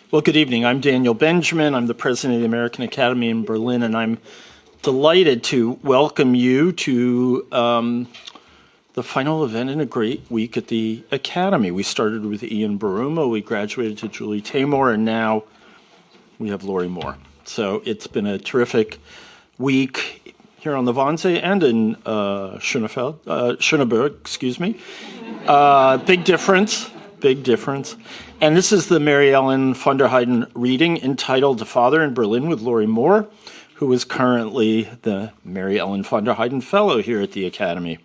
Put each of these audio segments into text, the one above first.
Well, good evening. I'm Daniel Benjamin. I'm the president of the American Academy in Berlin, and I'm delighted to welcome you to the final event in a great week at the Academy. We started with Ian Baruma, we graduated to Julie Taymor, and now we have Lorrie Moore. So it's been a terrific week here on the Wannsee and in Schöneberg, excuse me. Big difference. And this is the Mary Ellen von der Heyden reading entitled "The Father in Berlin" with Lorrie Moore, who is currently the Mary Ellen von der Heyden Fellow here at the Academy.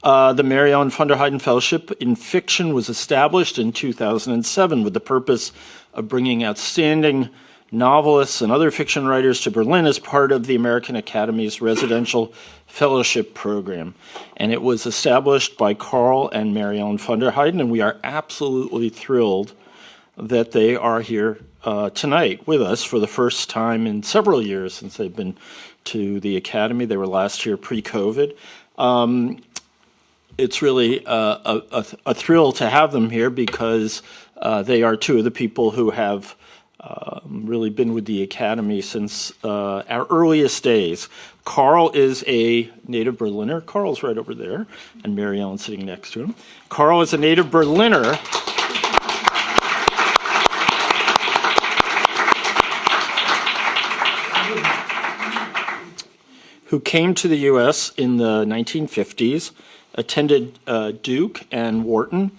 The Mary Ellen von der Heyden Fellowship in Fiction was established in 2007 with the purpose of bringing outstanding novelists and other fiction writers to Berlin as part of the American Academy's residential fellowship program. And it was established by Carl and Mary Ellen von der Heyden, and we are absolutely thrilled that they are here tonight with us for the first time in several years since they've been to the Academy. They were last year pre-COVID. It's really a thrill to have them here because they are two of the people who have really been with the Academy since our earliest days. Carl is a native Berliner. Carl's right over there, and Mary Ellen sitting next to him. Carl is a native Berliner who came to the U.S. in the 1950s, attended Duke and Wharton,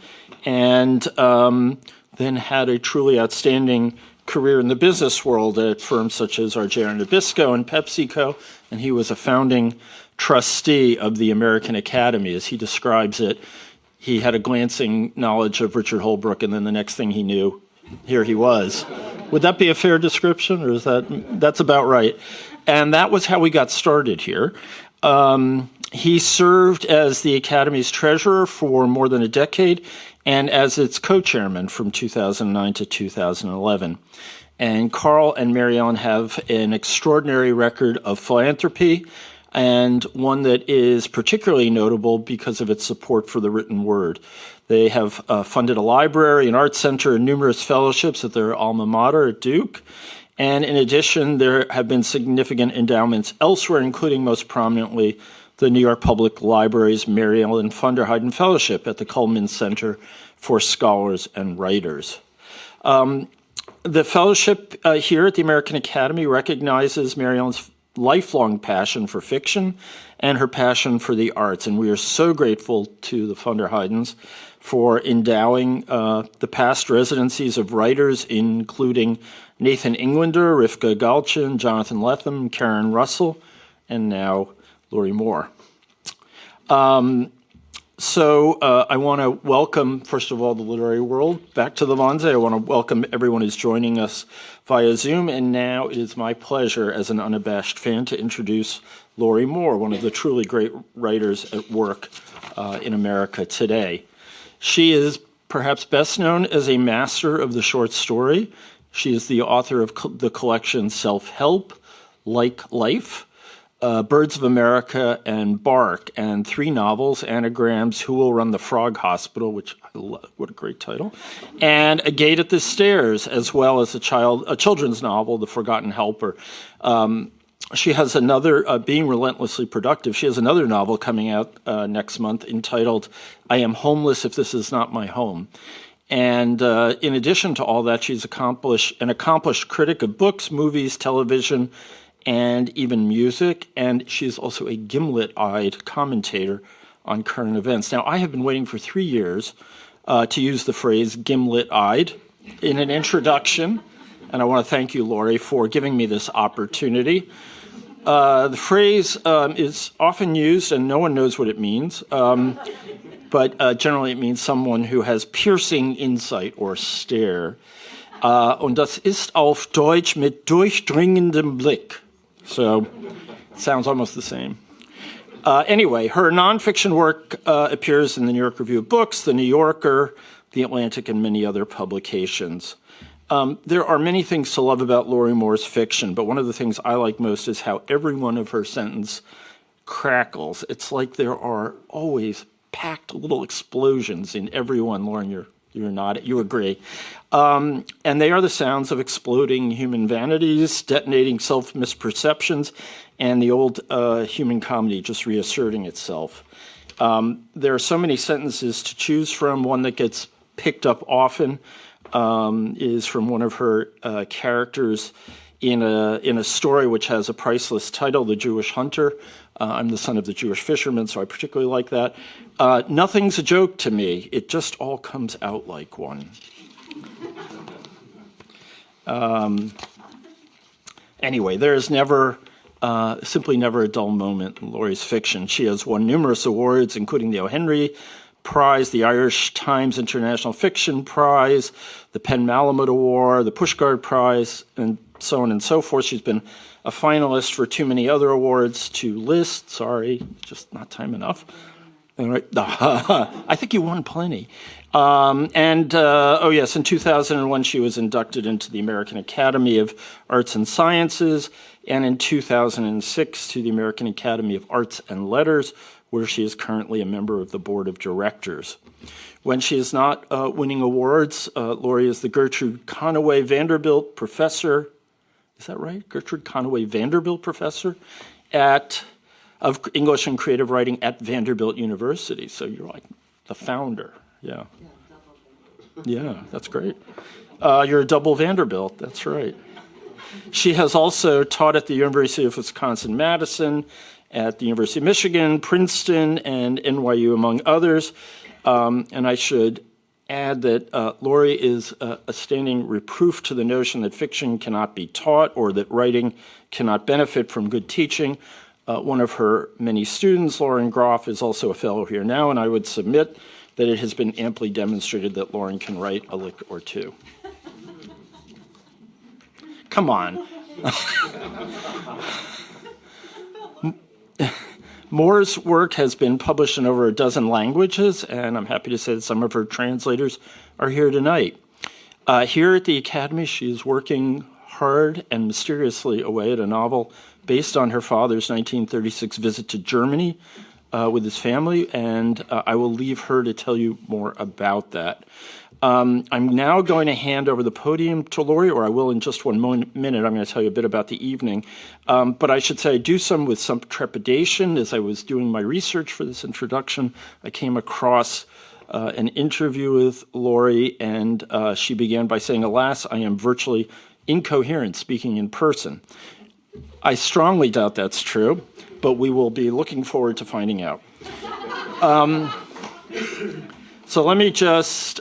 and then had a truly outstanding career in the business world at firms such as R.J. Nabisco and PepsiCo, and he was a founding trustee of the American Academy. As he describes it, he had a glancing knowledge of Richard Holbrooke, and then the next thing he knew, here he was. Would that be a fair description, or is that's about right? And that was how we got started here. He served as the Academy's treasurer for more than a decade and as its co-chairman from 2009 to 2011. And Carl and Mary Ellen have an extraordinary record of philanthropy, and one that is particularly notable because of its support for the written word. They have funded a library, an art center, and numerous fellowships at their alma mater at Duke. And in addition, there have been significant endowments elsewhere, including most prominently the New York Public Library's Mary Ellen von der Heyden Fellowship at the Cullman Center for Scholars and Writers. The fellowship here at the American Academy recognizes Mary Ellen's lifelong passion for fiction and her passion for the arts, and we are so grateful to the von der Heydens for endowing the past residencies of writers, including Nathan Englander, Rivka Galchin, Jonathan Lethem, Karen Russell, and now Lorrie Moore. So I want to welcome, first of all, the literary world back to the Wannsee. I want to welcome everyone who's joining us via Zoom. And now it is my pleasure as an unabashed fan to introduce Lorrie Moore, one of the truly great writers at work in America today. She is perhaps best known as a master of the short story. She is the author of the collection Self-Help, Like Life, Birds of America, and Bark, and 3 novels, anagrams, Who Will Run the Frog Hospital, which I love, what a great title, and A Gate at the Stairs, as well as a children's novel, The Forgotten Helper. She has another, Being Relentlessly Productive, she has another novel coming out next month entitled I Am Homeless If This Is Not My Home. And in addition to all that, she's an accomplished critic of books, movies, television, and even music, and she's also a gimlet-eyed commentator on current events. Now, I have been waiting for 3 years to use the phrase gimlet-eyed in an introduction, and I want to thank you, Lorrie, for giving me this opportunity. The phrase is often used, and no one knows what it means, but generally it means someone who has piercing insight or stare. Und das ist auf Deutsch mit durchdringendem Blick. So it sounds almost the same. Anyway, her nonfiction work appears in the New York Review of Books, the New Yorker, the Atlantic, and many other publications. There are many things to love about Lorrie Moore's fiction, but one of the things I like most is how every one of her sentences crackles. It's like there are always packed little explosions in every one. Lauren, you're You're not. You agree. And they are the sounds of exploding human vanities, detonating self-misperceptions, and the old human comedy just reasserting itself. There are so many sentences to choose from. One that gets picked up often is from one of her characters in a story which has a priceless title, The Jewish Hunter. I'm the son of the Jewish fisherman, so I particularly like that. Nothing's a joke to me. It just all comes out like one. Anyway, there is simply never a dull moment in Lorrie's fiction. She has won numerous awards, including the O. Henry Prize, the Irish Times International Fiction Prize, the Penn Malamud Award, the Pushcart Prize, and so on and so forth. She's been a finalist for too many other awards to list. Sorry, just not time enough. I think you won plenty. In 2001, she was inducted into the American Academy of Arts and Sciences, and in 2006 to the American Academy of Arts and Letters, where she is currently a member of the board of directors. When she is not winning awards, Lorrie is the Gertrude Conaway Vanderbilt Professor. Is that right? Gertrude Conaway Vanderbilt Professor of English and Creative Writing at Vanderbilt University. So you're like the founder. Yeah. Yeah, that's great. You're a double Vanderbilt. That's right. She has also taught at the University of Wisconsin-Madison, at the University of Michigan, Princeton, and NYU, among others. And I should add that Lorrie is a standing reproof to the notion that fiction cannot be taught or that writing cannot benefit from good teaching. One of her many students, Lauren Groff, is also a fellow here now, and I would submit that it has been amply demonstrated that Lauren can write a lick or two. Come on. Moore's work has been published in over a dozen languages, and I'm happy to say that some of her translators are here tonight. Here at the Academy, she is working hard and mysteriously away at a novel based on her father's 1936 visit to Germany with his family, and I will leave her to tell you more about that. I'm now going to hand over the podium to Lorrie, or I will in just one minute. I'm going to tell you a bit about the evening. But I should say I do some with some trepidation. As I was doing my research for this introduction, I came across an interview with Lorrie, and she began by saying, "Alas, I am virtually incoherent speaking in person." I strongly doubt that's true, but we will be looking forward to finding out. So let me just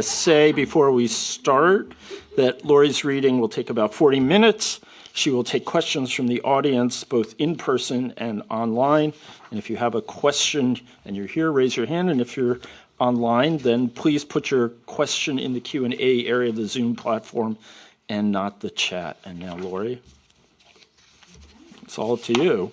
say before we start that Lorrie's reading will take about 40 minutes. She will take questions from the audience, both in person and online. And if you have a question and you're here, raise your hand. And if you're online, then please put your question in the Q&A area of the Zoom platform and not the chat. And now, Lorrie, it's all up to you.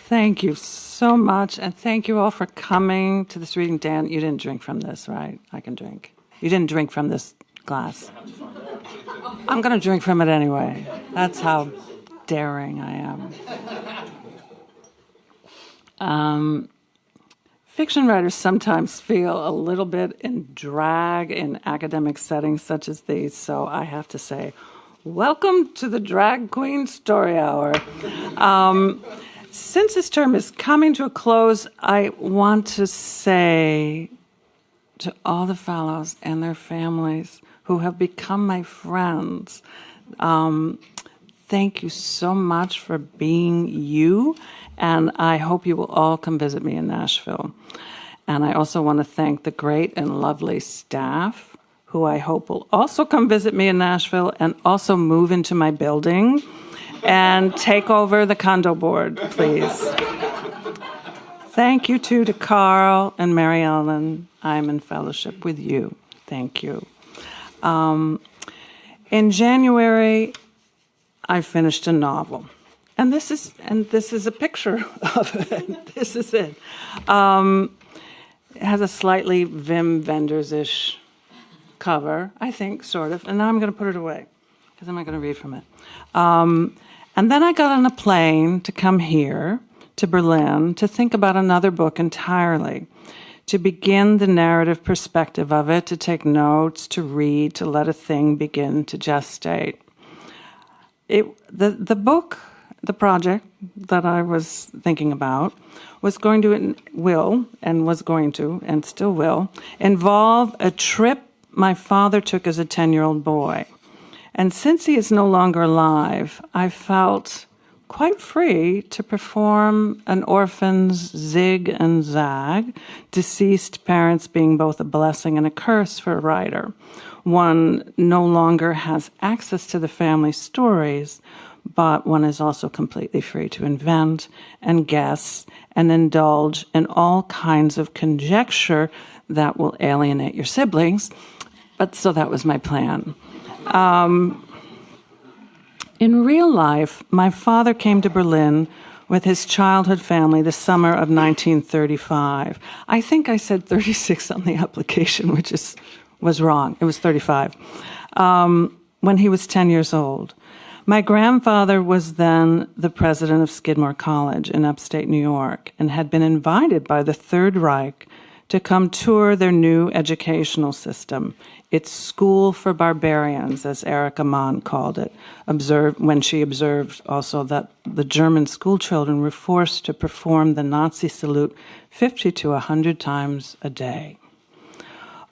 Thank you so much, and thank you all for coming to this reading. Dan, you didn't drink from this, right? I can drink. You didn't drink from this glass. I'm going to drink from it anyway. That's how daring I am. Fiction writers sometimes feel a little bit in drag in academic settings such as these, so I have to say, welcome to the Drag Queen Story Hour. Since this term is coming to a close, I want to say to all the fellows and their families who have become my friends, thank you so much for being you, and I hope you will all come visit me in Nashville. And I also want to thank the great and lovely staff, who I hope will also come visit me in Nashville and also move into my building and take over the condo board, please. Thank you, too, to Carl and Mary Ellen. I'm in fellowship with you. Thank you. In January, I finished a novel. And this is a picture of it. This is it. It has a slightly Wim Wenders-ish cover, I think, sort of, and now I'm going to put it away because I'm not going to read from it. And then I got on a plane to come here to Berlin to think about another book entirely, to begin the narrative perspective of it, to take notes, to read, to let a thing begin to gestate. The book, the project that I was thinking about was going to, and still will, involve a trip my father took as a 10-year-old boy. And since he is no longer alive, I felt quite free to perform an orphan's zig and zag, deceased parents being both a blessing and a curse for a writer. One no longer has access to the family stories, but one is also completely free to invent and guess and indulge in all kinds of conjecture that will alienate your siblings. But so that was my plan. In real life, my father came to Berlin with his childhood family the summer of 1935. I think I said 36 on the application, which was wrong. It was 35. When he was 10 years old. My grandfather was then the president of Skidmore College in upstate New York and had been invited by the Third Reich to come tour their new educational system. It's school for barbarians, as Erika Mann called it, when she observed also that the German school children were forced to perform the Nazi salute 50 to 100 times a day.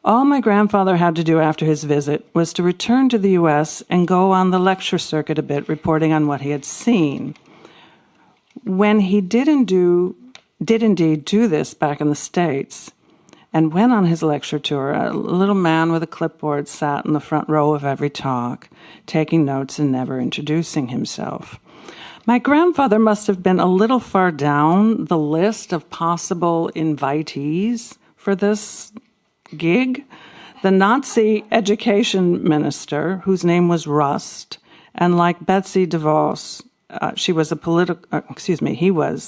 All my grandfather had to do after his visit was to return to the U.S. and go on the lecture circuit a bit, reporting on what he had seen. When he did indeed do this back in the States, and went on his lecture tour, a little man with a clipboard sat in the front row of every talk, taking notes and never introducing himself. My grandfather must have been a little far down the list of possible invitees for this gig. The Nazi education minister, whose name was Rust, and like Betsy DeVos, he was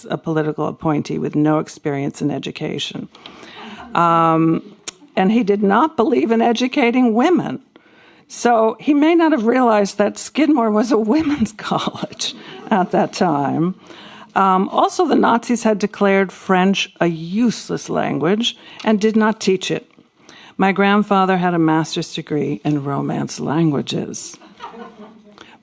a political appointee with no experience in education. And he did not believe in educating women. So he may not have realized that Skidmore was a women's college at that time. Also, the Nazis had declared French a useless language and did not teach it. My grandfather had a master's degree in Romance languages.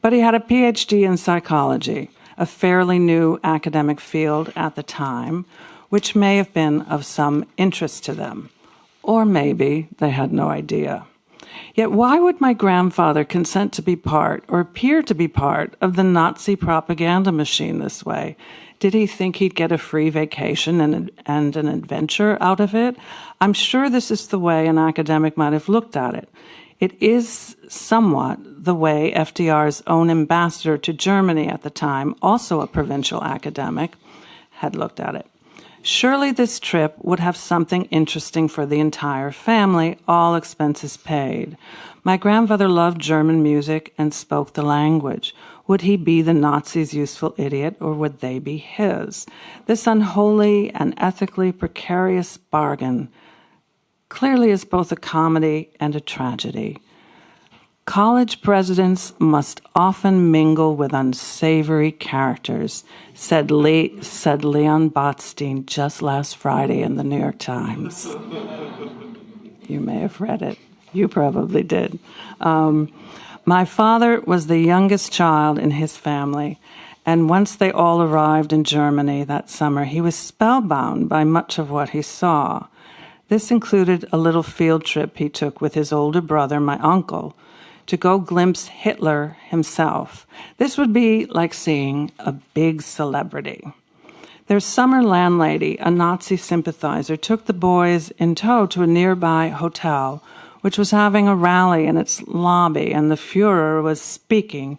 But he had a PhD in psychology, a fairly new academic field at the time, which may have been of some interest to them. Or maybe they had no idea. Yet why would my grandfather consent to be part, or appear to be part, of the Nazi propaganda machine this way? Did he think he'd get a free vacation and an adventure out of it? I'm sure this is the way an academic might have looked at it. It is somewhat the way FDR's own ambassador to Germany at the time, also a provincial academic, had looked at it. Surely this trip would have something interesting for the entire family, all expenses paid. My grandfather loved German music and spoke the language. Would he be the Nazis' useful idiot, or would they be his? This unholy and ethically precarious bargain clearly is both a comedy and a tragedy. College presidents must often mingle with unsavory characters, said Leon Botstein just last Friday in the New York Times. You may have read it. You probably did. My father was the youngest child in his family, and once they all arrived in Germany that summer, he was spellbound by much of what he saw. This included a little field trip he took with his older brother, my uncle, to go glimpse Hitler himself. This would be like seeing a big celebrity. Their summer landlady, a Nazi sympathizer, took the boys in tow to a nearby hotel, which was having a rally in its lobby, and the Fuhrer was speaking.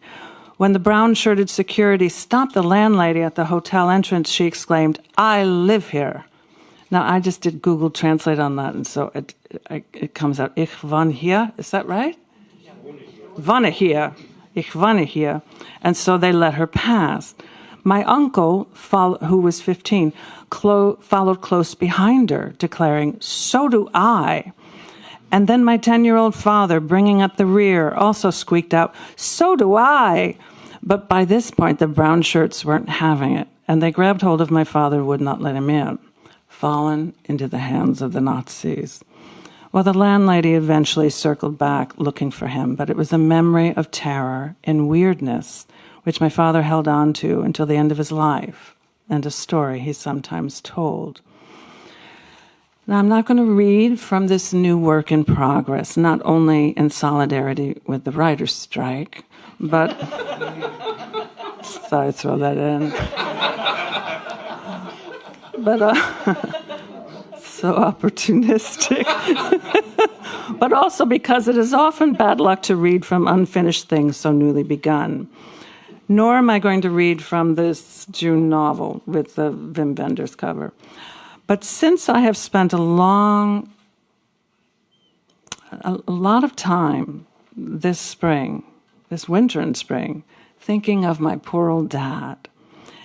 When the brown-shirted security stopped the landlady at the hotel entrance, she exclaimed, "I live here." Now, I just did Google Translate on that, and so it comes out, "Ich wohne hier." Is that right? Wohne hier. Ich wohne hier. And so they let her pass. My uncle, who was 15, followed close behind her, declaring, "So do I." And then my 10-year-old father, bringing up the rear, also squeaked out, "So do I!" But by this point, the brown shirts weren't having it, and they grabbed hold of my father and would not let him in. Fallen into the hands of the Nazis. Well, the landlady eventually circled back looking for him, but it was a memory of terror and weirdness, which my father held on to until the end of his life, and a story he sometimes told. Now, I'm not going to read from this new work in progress, not only in solidarity with the writer's strike, but just thought I'd throw that in. But so opportunistic. But also because it is often bad luck to read from unfinished things so newly begun. Nor am I going to read from this June novel with the Wim Wenders cover. But since I have spent a lot of time this winter and spring, thinking of my poor old dad,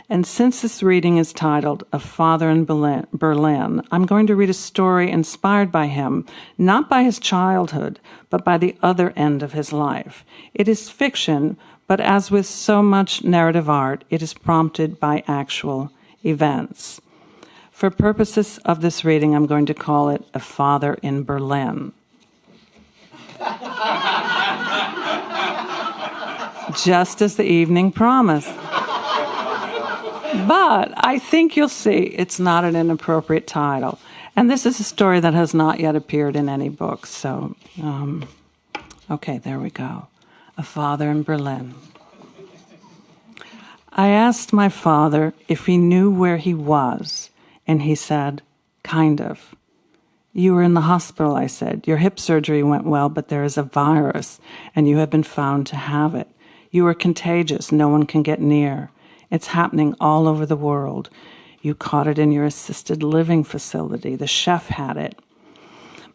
and since this reading is titled A Father in Berlin, I'm going to read a story inspired by him, not by his childhood, but by the other end of his life. It is fiction, but as with so much narrative art, it is prompted by actual events. For purposes of this reading, I'm going to call it A Father in Berlin. Just as the evening promised. But I think you'll see it's not an inappropriate title. And this is a story that has not yet appeared in any books. So, okay, there we go. A Father in Berlin. I asked my father if he knew where he was, and he said, kind of. You were in the hospital, I said. Your hip surgery went well, but there is a virus, and you have been found to have it. You are contagious. No one can get near. It's happening all over the world. You caught it in your assisted living facility. The chef had it.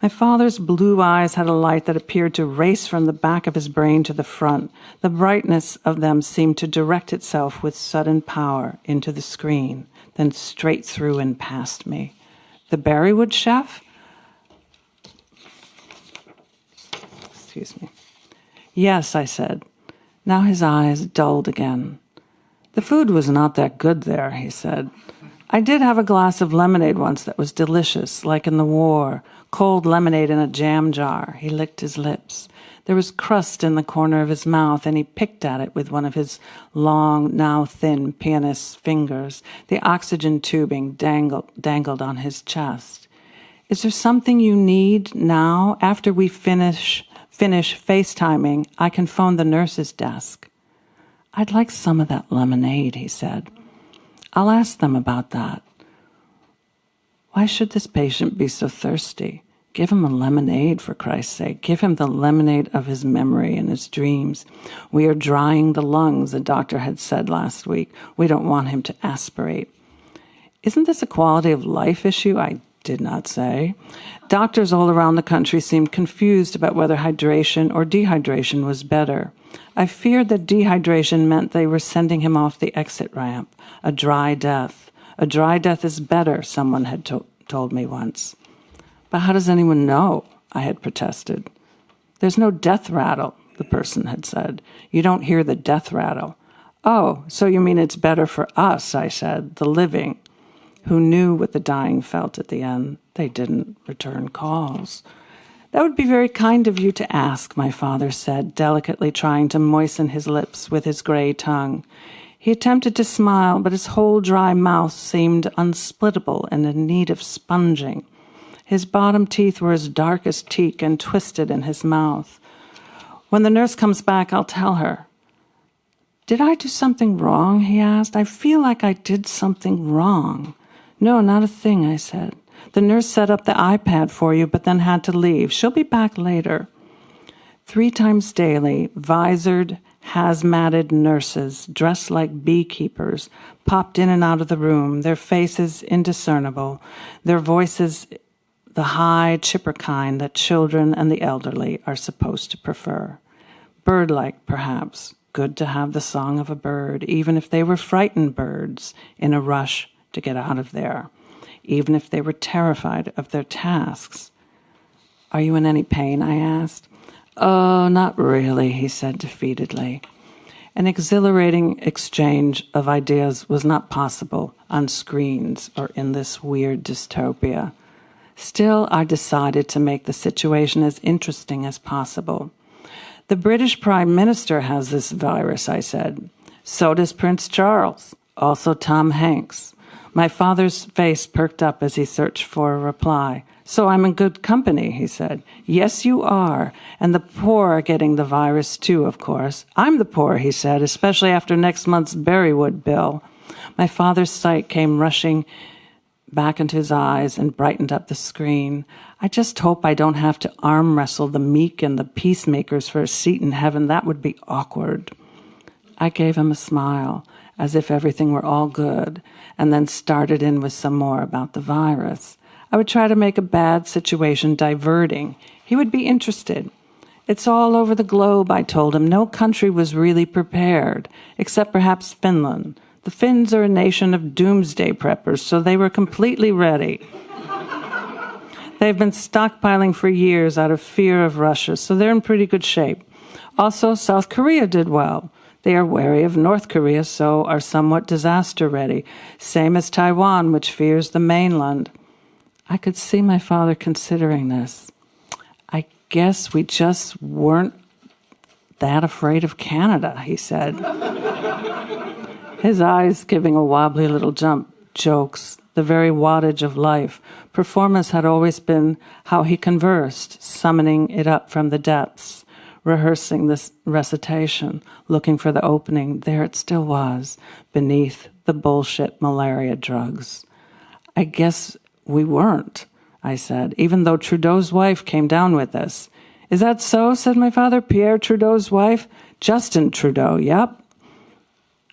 My father's blue eyes had a light that appeared to race from the back of his brain to the front. The brightness of them seemed to direct itself with sudden power into the screen, then straight through and past me. The Berrywood chef? Excuse me. Yes, I said. Now his eyes dulled again. The food was not that good there, he said. I did have a glass of lemonade once that was delicious, like in the war. Cold lemonade in a jam jar. He licked his lips. There was crust in the corner of his mouth, and he picked at it with one of his long, now thin pianist's fingers. The oxygen tubing dangled on his chest. Is there something you need now? After we finish FaceTiming, I can phone the nurse's desk. I'd like some of that lemonade, he said. I'll ask them about that. Why should this patient be so thirsty? Give him a lemonade, for Christ's sake. Give him the lemonade of his memory and his dreams. We are drying the lungs, the doctor had said last week. We don't want him to aspirate. Isn't this a quality of life issue? I did not say. Doctors all around the country seemed confused about whether hydration or dehydration was better. I feared that dehydration meant they were sending him off the exit ramp, a dry death. A dry death is better, someone had told me once. But how does anyone know? I had protested. There's no death rattle, the person had said. You don't hear the death rattle. Oh, so you mean it's better for us, I said, the living, who knew what the dying felt at the end. They didn't return calls. That would be very kind of you to ask, my father said, delicately trying to moisten his lips with his gray tongue. He attempted to smile, but his whole dry mouth seemed unsplittable and in need of sponging. His bottom teeth were as dark as teak and twisted in his mouth. When the nurse comes back, I'll tell her. Did I do something wrong? He asked. I feel like I did something wrong. No, not a thing, I said. The nurse set up the iPad for you, but then had to leave. She'll be back later. 3 times daily, visored, hazmated nurses, dressed like beekeepers, popped in and out of the room, their faces indiscernible, their voices the high, chipper kind that children and the elderly are supposed to prefer. Bird-like, perhaps, good to have the song of a bird, even if they were frightened birds in a rush to get out of there, even if they were terrified of their tasks. Are you in any pain? I asked. Oh, not really, he said defeatedly. An exhilarating exchange of ideas was not possible on screens or in this weird dystopia. Still, I decided to make the situation as interesting as possible. The British Prime Minister has this virus, I said. So does Prince Charles, also Tom Hanks. My father's face perked up as he searched for a reply. So I'm in good company, he said. Yes, you are. And the poor are getting the virus too, of course. I'm the poor, he said, especially after next month's Berrywood bill. My father's sight came rushing back into his eyes and brightened up the screen. I just hope I don't have to arm wrestle the meek and the peacemakers for a seat in heaven. That would be awkward. I gave him a smile, as if everything were all good, and then started in with some more about the virus. I would try to make a bad situation diverting. He would be interested. It's all over the globe, I told him. No country was really prepared, except perhaps Finland. The Finns are a nation of doomsday preppers, so they were completely ready. They've been stockpiling for years out of fear of Russia, so they're in pretty good shape. Also, South Korea did well. They are wary of North Korea, so are somewhat disaster ready. Same as Taiwan, which fears the mainland. I could see my father considering this. I guess we just weren't that afraid of Canada, he said. His eyes giving a wobbly little jump. Jokes, the very wattage of life. Performance had always been how he conversed, summoning it up from the depths, rehearsing this recitation, looking for the opening. There it still was, beneath the bullshit malaria drugs. I guess we weren't, I said, even though Trudeau's wife came down with us. Is that so? Said my father. Pierre Trudeau's wife? Justin Trudeau, yep.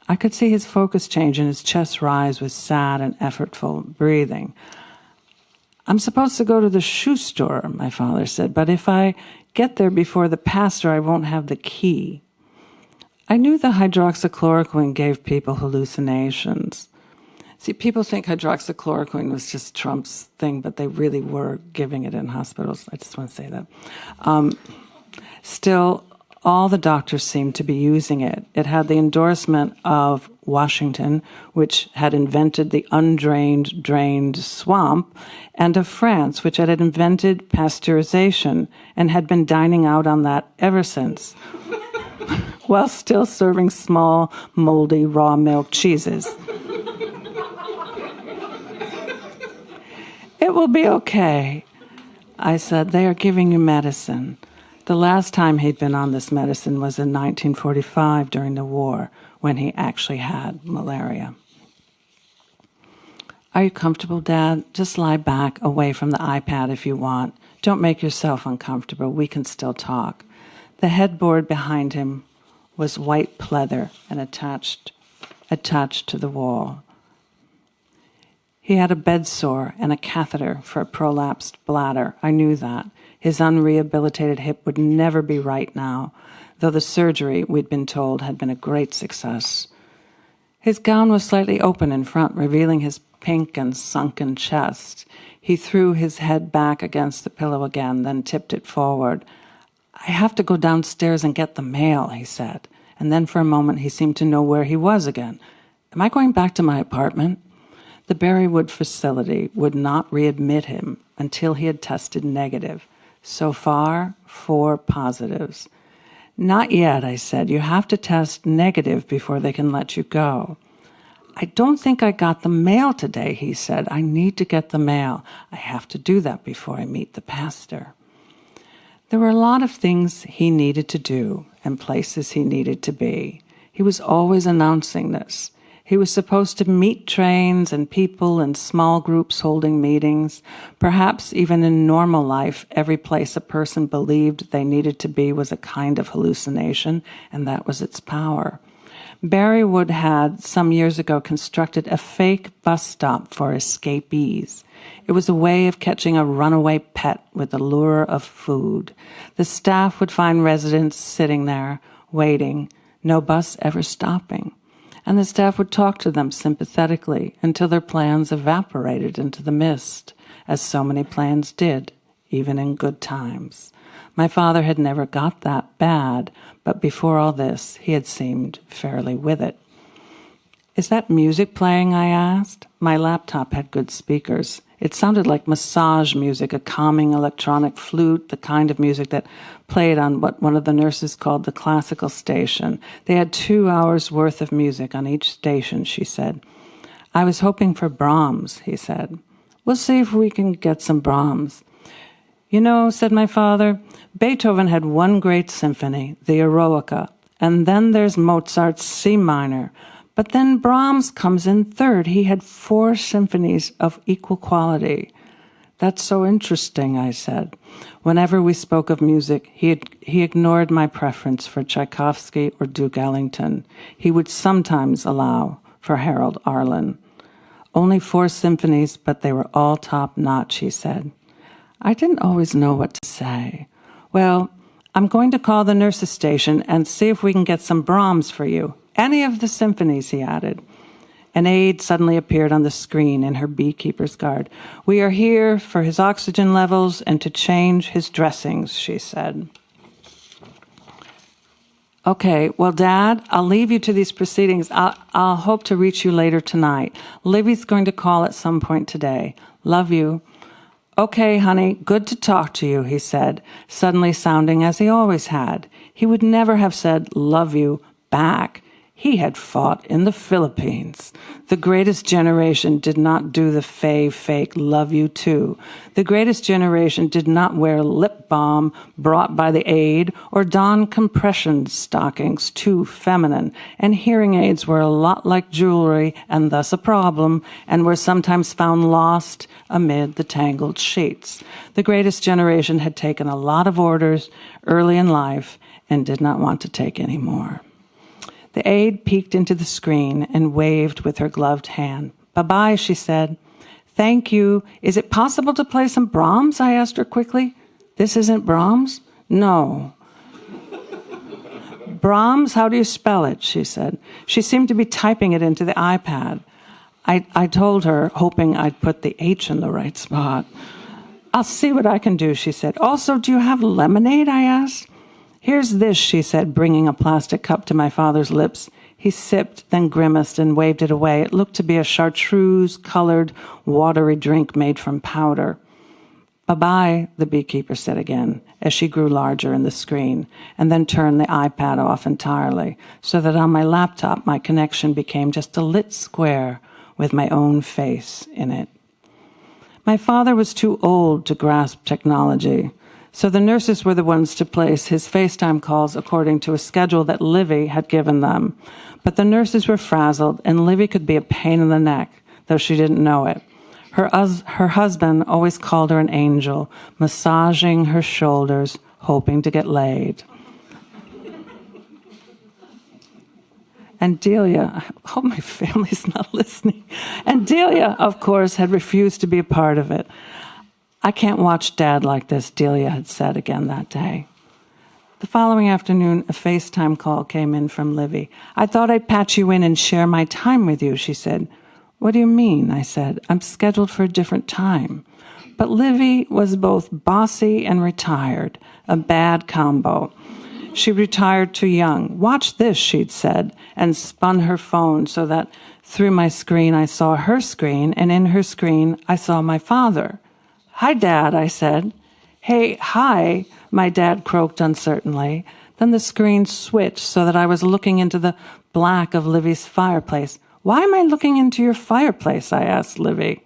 I could see his focus change and his chest rise with sad and effortful breathing. I'm supposed to go to the shoe store, my father said, but if I get there before the pastor, I won't have the key. I knew the hydroxychloroquine gave people hallucinations. See, people think hydroxychloroquine was just Trump's thing, but they really were giving it in hospitals. I just want to say that. Still, all the doctors seemed to be using it. It had the endorsement of Washington, which had invented the undrained, drained swamp, and of France, which had invented pasteurization and had been dining out on that ever since, while still serving small, moldy, raw milk cheeses. It will be okay, I said. They are giving you medicine. The last time he'd been on this medicine was in 1945 during the war, when he actually had malaria. Are you comfortable, Dad? Just lie back away from the iPad if you want. Don't make yourself uncomfortable. We can still talk. The headboard behind him was white pleather and attached to the wall. He had a bed sore and a catheter for a prolapsed bladder. I knew that. His unrehabilitated hip would never be right now, though the surgery, we'd been told, had been a great success. His gown was slightly open in front, revealing his pink and sunken chest. He threw his head back against the pillow again, then tipped it forward. I have to go downstairs and get the mail, he said. And then for a moment he seemed to know where he was again. Am I going back to my apartment? The Berrywood facility would not readmit him until he had tested negative. So far, 4 positives. Not yet, I said. You have to test negative before they can let you go. I don't think I got the mail today, he said. I need to get the mail. I have to do that before I meet the pastor. There were a lot of things he needed to do and places he needed to be. He was always announcing this. He was supposed to meet trains and people in small groups holding meetings. Perhaps even in normal life, every place a person believed they needed to be was a kind of hallucination, and that was its power. Berrywood had, some years ago, constructed a fake bus stop for escapees. It was a way of catching a runaway pet with the lure of food. The staff would find residents sitting there, waiting, no bus ever stopping. And the staff would talk to them sympathetically until their plans evaporated into the mist, as so many plans did, even in good times. My father had never got that bad, but before all this, he had seemed fairly with it. Is that music playing? I asked. My laptop had good speakers. It sounded like massage music, a calming electronic flute, the kind of music that played on what one of the nurses called the classical station. They had 2 hours worth of music on each station, she said. I was hoping for Brahms, he said. We'll see if we can get some Brahms. You know, said my father, Beethoven had one great symphony, the Eroica, and then there's Mozart's C minor. But then Brahms comes in third. He had 4 symphonies of equal quality. That's so interesting, I said. Whenever we spoke of music, he ignored my preference for Tchaikovsky or Duke Ellington. He would sometimes allow for Harold Arlen. Only 4 symphonies, but they were all top-notch, he said. I didn't always know what to say. Well, I'm going to call the nurse's station and see if we can get some Brahms for you. Any of the symphonies, he added. An aide suddenly appeared on the screen in her beekeeper's garb. We are here for his oxygen levels and to change his dressings, she said. Okay, well, Dad, I'll leave you to these proceedings. I'll hope to reach you later tonight. Libby's going to call at some point today. Love you. Okay, honey, good to talk to you, he said, suddenly sounding as he always had. He would never have said, love you, back. He had fought in the Philippines. The greatest generation did not do the fake love you too. The greatest generation did not wear lip balm brought by the aide or don compression stockings too feminine. And hearing aids were a lot like jewelry and thus a problem and were sometimes found lost amid the tangled sheets. The greatest generation had taken a lot of orders early in life and did not want to take any more. The aide peeked into the screen and waved with her gloved hand. Bye-bye, she said. Thank you. Is it possible to play some Brahms? I asked her quickly. This isn't Brahms? No. Brahms, how do you spell it? She said. She seemed to be typing it into the iPad. I told her, hoping I'd put the H in the right spot. I'll see what I can do, she said. Also, do you have lemonade? I asked. Here's this, she said, bringing a plastic cup to my father's lips. He sipped, then grimaced and waved it away. It looked to be a chartreuse-colored, watery drink made from powder. Bye-bye, the beekeeper said again, as she grew larger in the screen, and then turned the iPad off entirely, so that on my laptop my connection became just a lit square with my own face in it. My father was too old to grasp technology, so the nurses were the ones to place his FaceTime calls according to a schedule that Livy had given them. But the nurses were frazzled, and Livy could be a pain in the neck, though she didn't know it. Her husband always called her an angel, massaging her shoulders, hoping to get laid. And Delia, I hope my family's not listening. And Delia, of course, had refused to be a part of it. I can't watch Dad like this, Delia had said again that day. The following afternoon, a FaceTime call came in from Livy. I thought I'd patch you in and share my time with you, she said. What do you mean? I said. I'm scheduled for a different time. But Livy was both bossy and retired, a bad combo. She retired too young. Watch this, she'd said, and spun her phone so that through my screen I saw her screen, and in her screen I saw my father. Hi, Dad, I said. Hey, hi, my dad croaked uncertainly. Then the screen switched so that I was looking into the black of Livy's fireplace. Why am I looking into your fireplace? I asked Livy.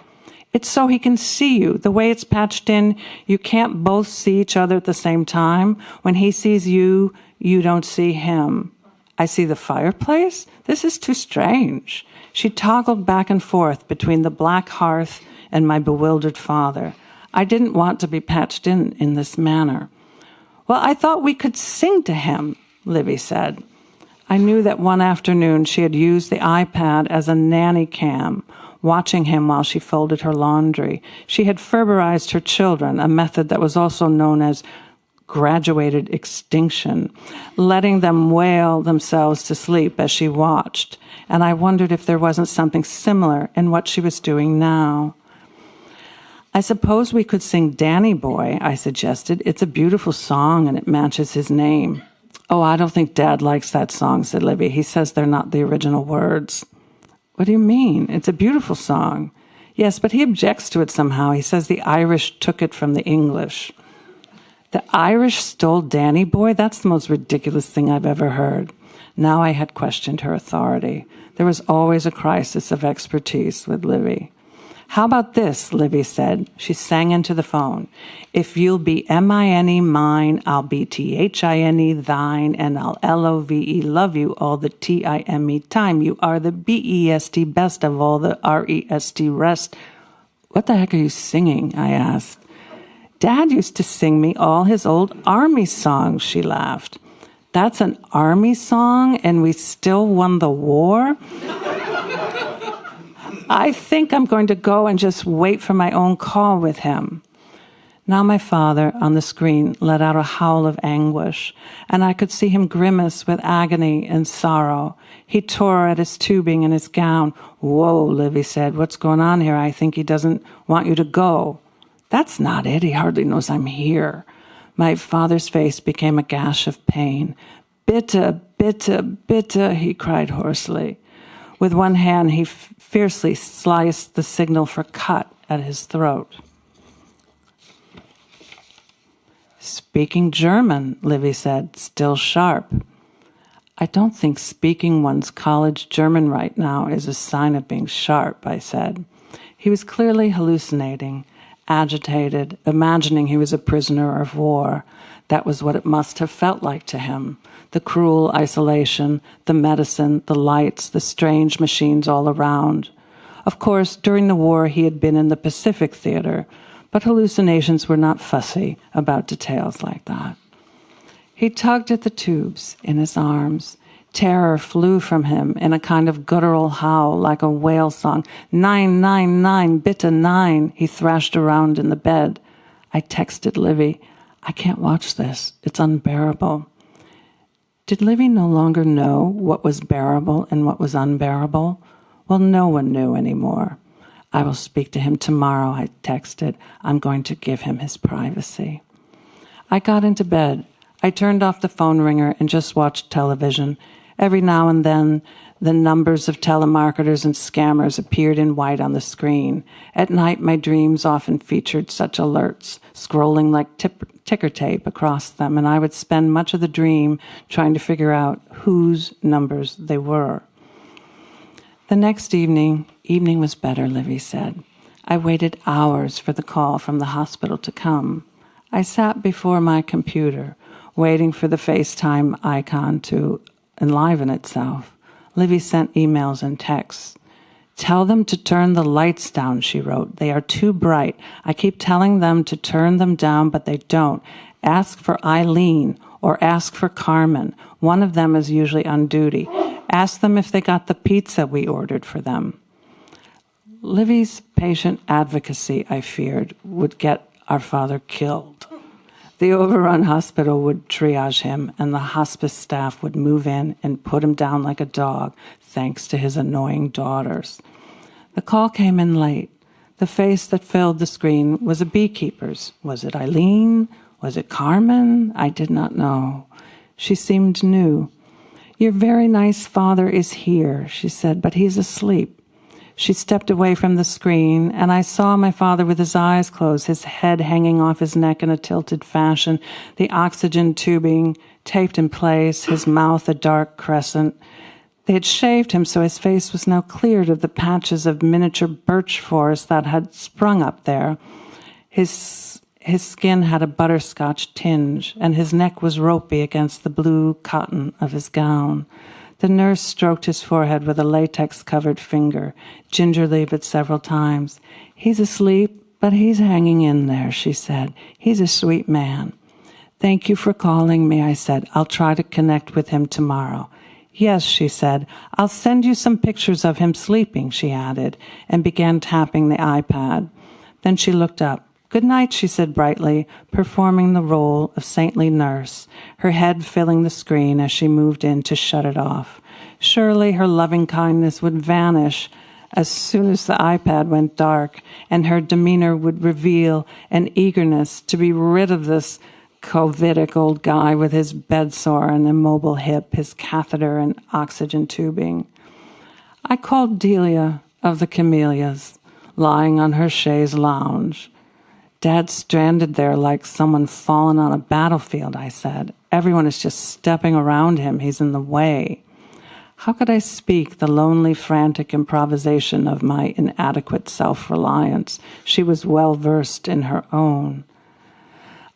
It's so he can see you. The way it's patched in, you can't both see each other at the same time. When he sees you, you don't see him. I see the fireplace? This is too strange. She toggled back and forth between the black hearth and my bewildered father. I didn't want to be patched in this manner. Well, I thought we could sing to him, Livy said. I knew that one afternoon she had used the iPad as a nanny cam, watching him while she folded her laundry. She had Ferberized her children, a method that was also known as graduated extinction, letting them wail themselves to sleep as she watched. And I wondered if there wasn't something similar in what she was doing now. I suppose we could sing Danny Boy, I suggested. It's a beautiful song and it matches his name. Oh, I don't think Dad likes that song, said Livy. He says they're not the original words. What do you mean? It's a beautiful song. Yes, but he objects to it somehow. He says the Irish took it from the English. The Irish stole Danny Boy? That's the most ridiculous thing I've ever heard. Now I had questioned her authority. There was always a crisis of expertise with Livy. How about this, Livy said. She sang into the phone. If you'll be M-I-N-E mine, I'll be T-H-I-N-E thine, and I'll L-O-V-E love you all the T-I-M-E time. You are the B-E-S-T best of all the R-E-S-T rest. What the heck are you singing? I asked. Dad used to sing me all his old army songs, she laughed. That's an army song and we still won the war? I think I'm going to go and just wait for my own call with him. Now my father, on the screen, let out a howl of anguish, and I could see him grimace with agony and sorrow. He tore at his tubing and his gown. Whoa, Livy said, what's going on here? I think he doesn't want you to go. That's not it. He hardly knows I'm here. My father's face became a gash of pain. Bitte, bitte, bitte, he cried hoarsely. With one hand, he fiercely sliced the signal for cut at his throat. Speaking German, Livy said, still sharp. I don't think speaking one's college German right now is a sign of being sharp, I said. He was clearly hallucinating, agitated, imagining he was a prisoner of war. That was what it must have felt like to him. The cruel isolation, the medicine, the lights, the strange machines all around. Of course, during the war he had been in the Pacific Theater, but hallucinations were not fussy about details like that. He tugged at the tubes in his arms. Terror flew from him in a kind of guttural howl like a whale song. 999, bitte 9, he thrashed around in the bed. I texted Livy, I can't watch this. It's unbearable. Did Livy no longer know what was bearable and what was unbearable? Well, no one knew anymore. I will speak to him tomorrow, I texted. I'm going to give him his privacy. I got into bed. I turned off the phone ringer and just watched television. Every now and then, the numbers of telemarketers and scammers appeared in white on the screen. At night, my dreams often featured such alerts, scrolling like ticker tape across them, and I would spend much of the dream trying to figure out whose numbers they were. The next evening was better, Livy said. I waited hours for the call from the hospital to come. I sat before my computer, waiting for the FaceTime icon to enliven itself. Livy sent emails and texts. Tell them to turn the lights down, she wrote. They are too bright. I keep telling them to turn them down, but they don't. Ask for Eileen or ask for Carmen. One of them is usually on duty. Ask them if they got the pizza we ordered for them. Livy's patient advocacy, I feared, would get our father killed. The overrun hospital would triage him, and the hospice staff would move in and put him down like a dog, thanks to his annoying daughters. The call came in late. The face that filled the screen was a beekeeper's. Was it Eileen? Was it Carmen? I did not know. She seemed new. Your very nice father is here, she said, but he's asleep. She stepped away from the screen, and I saw my father with his eyes closed, his head hanging off his neck in a tilted fashion, the oxygen tubing taped in place, his mouth a dark crescent. They had shaved him so his face was now cleared of the patches of miniature birch forest that had sprung up there. His skin had a butterscotch tinge, and his neck was ropey against the blue cotton of his gown. The nurse stroked his forehead with a latex-covered finger, gingerly but several times. He's asleep, but he's hanging in there, she said. He's a sweet man. Thank you for calling me, I said. I'll try to connect with him tomorrow. Yes, she said. I'll send you some pictures of him sleeping, she added, and began tapping the iPad. Then she looked up. Good night, she said brightly, performing the role of saintly nurse, her head filling the screen as she moved in to shut it off. Surely her loving kindness would vanish as soon as the iPad went dark, and her demeanor would reveal an eagerness to be rid of this COVIDic old guy with his bedsore and immobile hip, his catheter and oxygen tubing. I called Delia of the Camellias, lying on her chaise lounge. Dad's stranded there like someone fallen on a battlefield, I said. Everyone is just stepping around him. He's in the way. How could I speak the lonely, frantic improvisation of my inadequate self-reliance? She was well-versed in her own.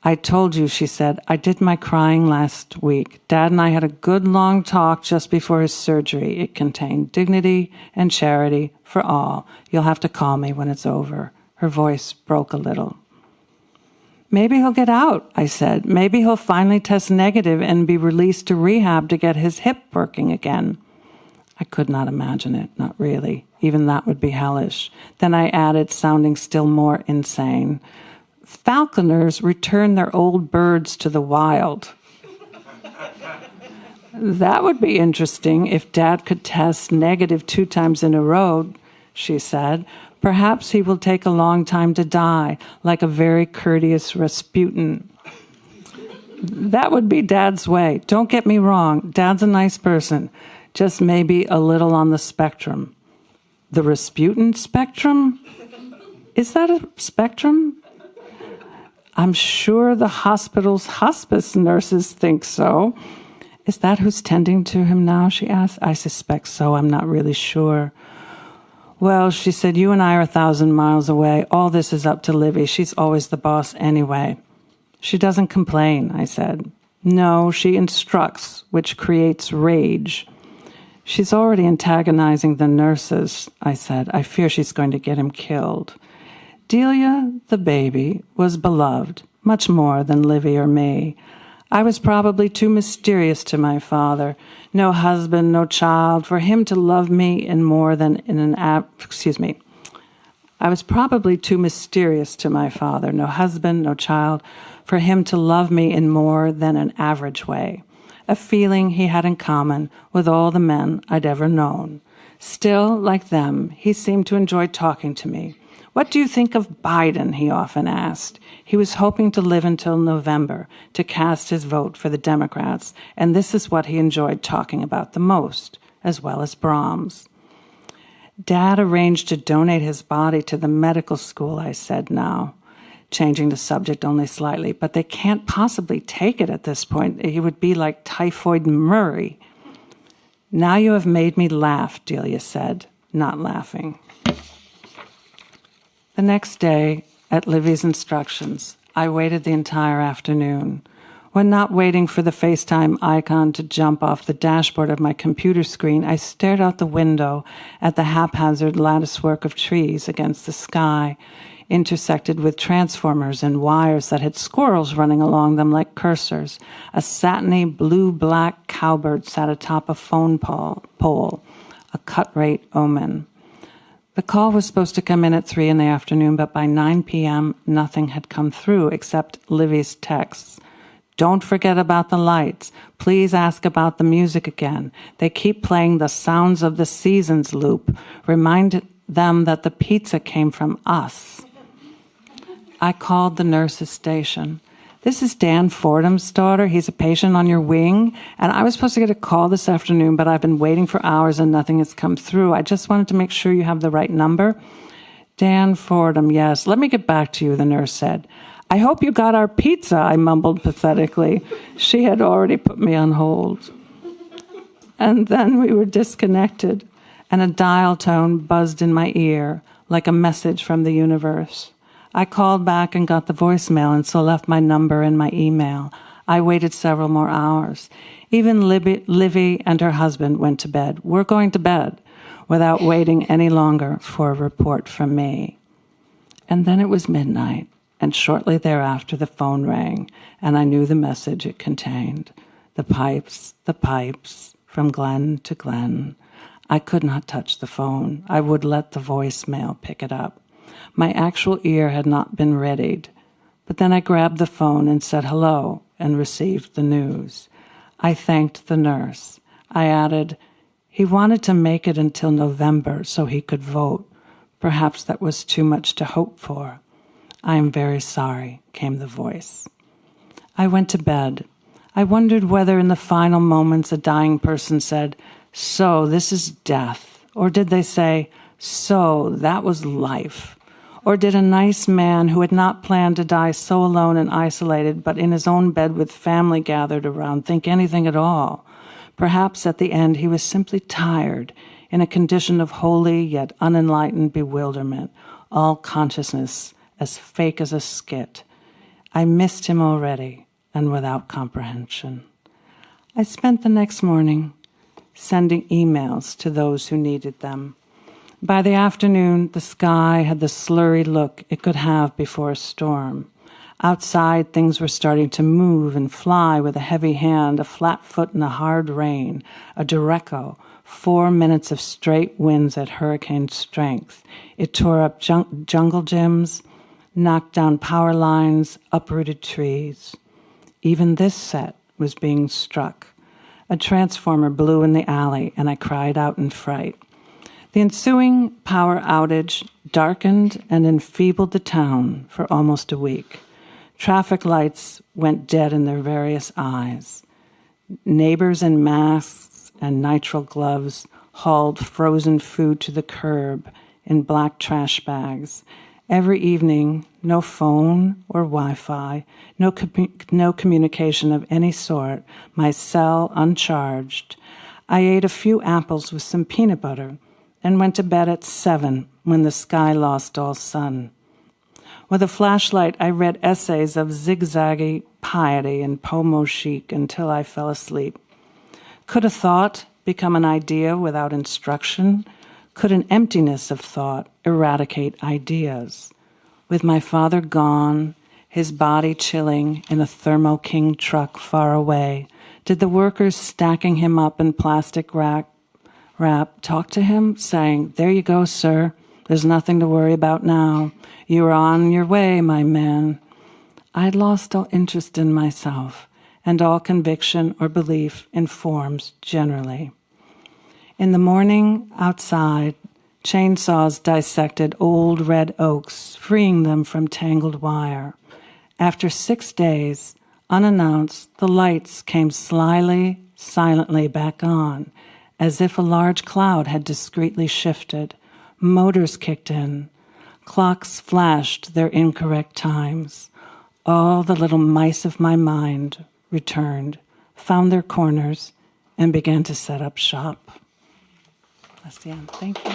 I told you, she said, I did my crying last week. Dad and I had a good long talk just before his surgery. It contained dignity and charity for all. You'll have to call me when it's over. Her voice broke a little. Maybe he'll get out, I said. Maybe he'll finally test negative and be released to rehab to get his hip working again. I could not imagine it, not really. Even that would be hellish. Then I added, sounding still more insane, falconers return their old birds to the wild. That would be interesting if Dad could test negative 2 times in a row, she said. Perhaps he will take a long time to die, like a very courteous Rasputin. That would be Dad's way. Don't get me wrong. Dad's a nice person, just maybe a little on the spectrum. The Rasputin spectrum? Is that a spectrum? I'm sure the hospital's hospice nurses think so. Is that who's tending to him now, she asked. I suspect so. I'm not really sure. Well, she said, you and I are 1,000 miles away. All this is up to Livy. She's always the boss anyway. She doesn't complain, I said. No, she instructs, which creates rage. She's already antagonizing the nurses, I said. I fear she's going to get him killed. Delia, the baby, was beloved, much more than Livy or me. I was probably too mysterious to my father. No husband, no child, for him to love me in more than in an I was probably too mysterious to my father. No husband, no child, for him to love me in more than an average way. A feeling he had in common with all the men I'd ever known. Still, like them, he seemed to enjoy talking to me. What do you think of Biden, he often asked. He was hoping to live until November to cast his vote for the Democrats, and this is what he enjoyed talking about the most, as well as Brahms. Dad arranged to donate his body to the medical school, I said now, changing the subject only slightly, but they can't possibly take it at this point. He would be like Typhoid Murray. Now you have made me laugh, Delia said, not laughing. The next day, at Livy's instructions, I waited the entire afternoon. When not waiting for the FaceTime icon to jump off the dashboard of my computer screen, I stared out the window at the haphazard latticework of trees against the sky, intersected with transformers and wires that had squirrels running along them like cursors. A satiny blue-black cowbird sat atop a phone pole, a cut-rate omen. The call was supposed to come in at 3 in the afternoon, but by 9 p.m., nothing had come through except Livy's texts. Don't forget about the lights. Please ask about the music again. They keep playing the Sounds of the Seasons loop. Remind them that the pizza came from us. I called the nurse's station. This is Dan Fordham's daughter. He's a patient on your wing. And I was supposed to get a call this afternoon, but I've been waiting for hours and nothing has come through. I just wanted to make sure you have the right number. Dan Fordham, yes. Let me get back to you, the nurse said. I hope you got our pizza, I mumbled pathetically. She had already put me on hold. And then we were disconnected, and a dial tone buzzed in my ear like a message from the universe. I called back and got the voicemail, and so left my number and my email. I waited several more hours. Even Livy and her husband went to bed. We're going to bed, without waiting any longer for a report from me. And then it was midnight, and shortly thereafter the phone rang, and I knew the message it contained. The pipes, from Glen to Glen. I could not touch the phone. I would let the voicemail pick it up. My actual ear had not been readied, but then I grabbed the phone and said hello and received the news. I thanked the nurse. I added, He wanted to make it until November so he could vote. Perhaps that was too much to hope for. I am very sorry, came the voice. I went to bed. I wondered whether in the final moments a dying person said, "So, this is death," or did they say, "So, that was life," or did a nice man who had not planned to die so alone and isolated, but in his own bed with family gathered around, think anything at all? Perhaps at the end he was simply tired, in a condition of holy yet unenlightened bewilderment, all consciousness as fake as a skit. I missed him already, and without comprehension. I spent the next morning sending emails to those who needed them. By the afternoon, the sky had the slurry look it could have before a storm. Outside, things were starting to move and fly with a heavy hand, a flat foot and a hard rain, a derecho, 4 minutes of straight winds at hurricane strength. It tore up jungle gyms, knocked down power lines, uprooted trees. Even this set was being struck. A transformer blew in the alley, and I cried out in fright. The ensuing power outage darkened and enfeebled the town for almost a week. Traffic lights went dead in their various eyes. Neighbors in masks and nitrile gloves hauled frozen food to the curb in black trash bags. Every evening, no phone or Wi-Fi, no communication of any sort, my cell uncharged. I ate a few apples with some peanut butter and went to bed at 7 when the sky lost all sun. With a flashlight, I read essays of zigzaggy piety and pomo chic until I fell asleep. Could a thought become an idea without instruction? Could an emptiness of thought eradicate ideas? With my father gone, his body chilling in a Thermo King truck far away, did the workers stacking him up in plastic wrap talk to him, saying, "There you go, sir. There's nothing to worry about now. You are on your way, my man." I had lost all interest in myself and all conviction or belief in forms generally. In the morning, outside, chainsaws dissected old red oaks, freeing them from tangled wire. After 6 days, unannounced, the lights came slyly, silently back on, as if a large cloud had discreetly shifted. Motors kicked in. Clocks flashed their incorrect times. All the little mice of my mind returned, found their corners, and began to set up shop. That's the end. Thank you.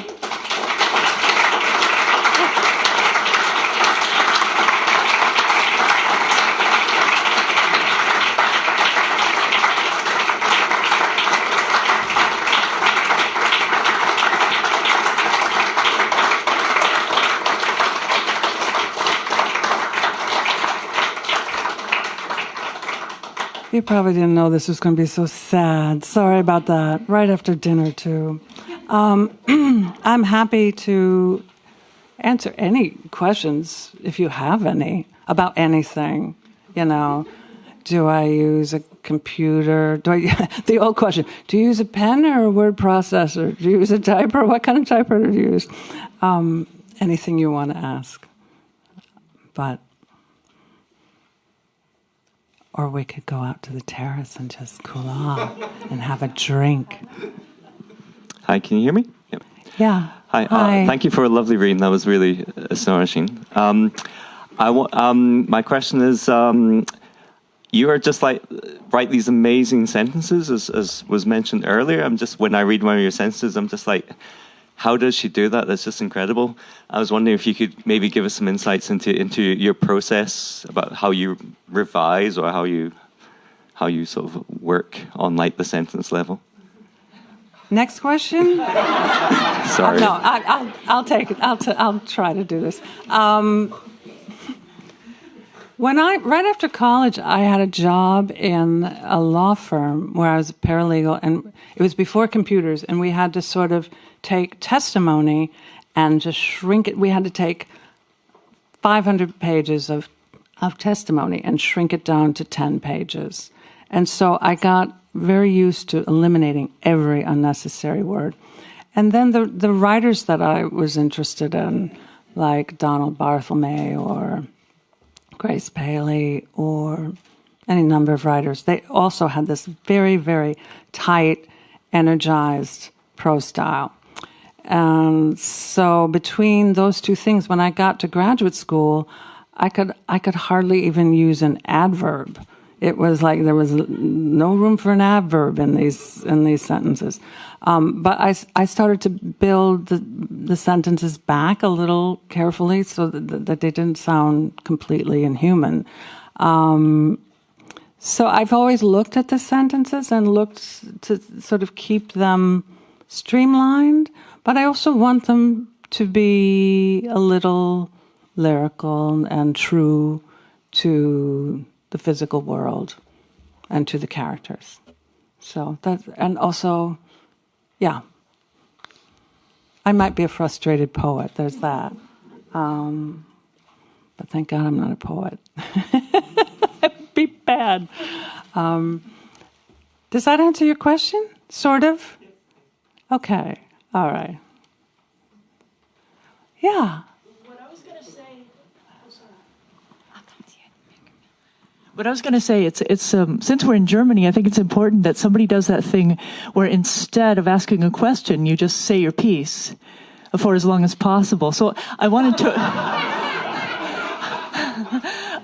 You probably didn't know this was going to be so sad. Sorry about that. Right after dinner, too. I'm happy to answer any questions, if you have any, about anything. You know, do I use a computer? The old question, do you use a pen or a word processor? Do you use a typer? What kind of typewriter do you use? Anything you want to ask. Or we could go out to the terrace and just cool off and have a drink. Hi, can you hear me? Yep. Yeah. Hi. Hi. Thank you for a lovely reading. That was really astonishing. My question is, you are just like write these amazing sentences, as was mentioned earlier. When I read one of your sentences, I'm just like, how does she do that? That's just incredible. I was wondering if you could maybe give us some insights into your process about how you revise or how you sort of work on like the sentence level. Next question. Sorry. No, I'll take it. I'll try to do this. Right after college, I had a job in a law firm where I was a paralegal, and it was before computers, and we had to sort of take testimony and just shrink it. We had to take 500 pages of testimony and shrink it down to 10 pages. And so I got very used to eliminating every unnecessary word. And then the writers that I was interested in, like Donald Barthelme or Grace Paley or any number of writers, they also had this very, very tight, energized prose style. And so between those two things, when I got to graduate school, I could hardly even use an adverb. It was like there was no room for an adverb in these sentences. But I started to build the sentences back a little carefully so that they didn't sound completely inhuman. So I've always looked at the sentences and looked to sort of keep them streamlined, but I also want them to be a little lyrical and true to the physical world and to the characters. So that, and also, yeah, I might be a frustrated poet, there's that. But thank God I'm not a poet. That'd be bad. Does that answer your question? Sort of? Okay, all right. Yeah. What I was going to say, it's since we're in Germany, I think it's important that somebody does that thing where instead of asking a question, you just say your piece for as long as possible. So I wanted to,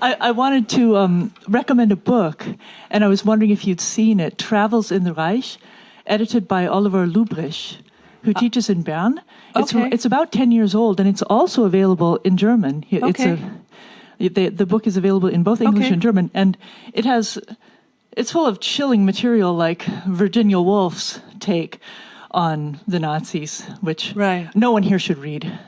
I wanted to recommend a book, and I was wondering if you'd seen it, Travels in the Reich, edited by Oliver Lubrich, who teaches in Bern. It's about 10 years old, and it's also available in German. Okay. The book is available in both English and German, and it's full of chilling material like Virginia Woolf's take on the Nazis, which no one here should read.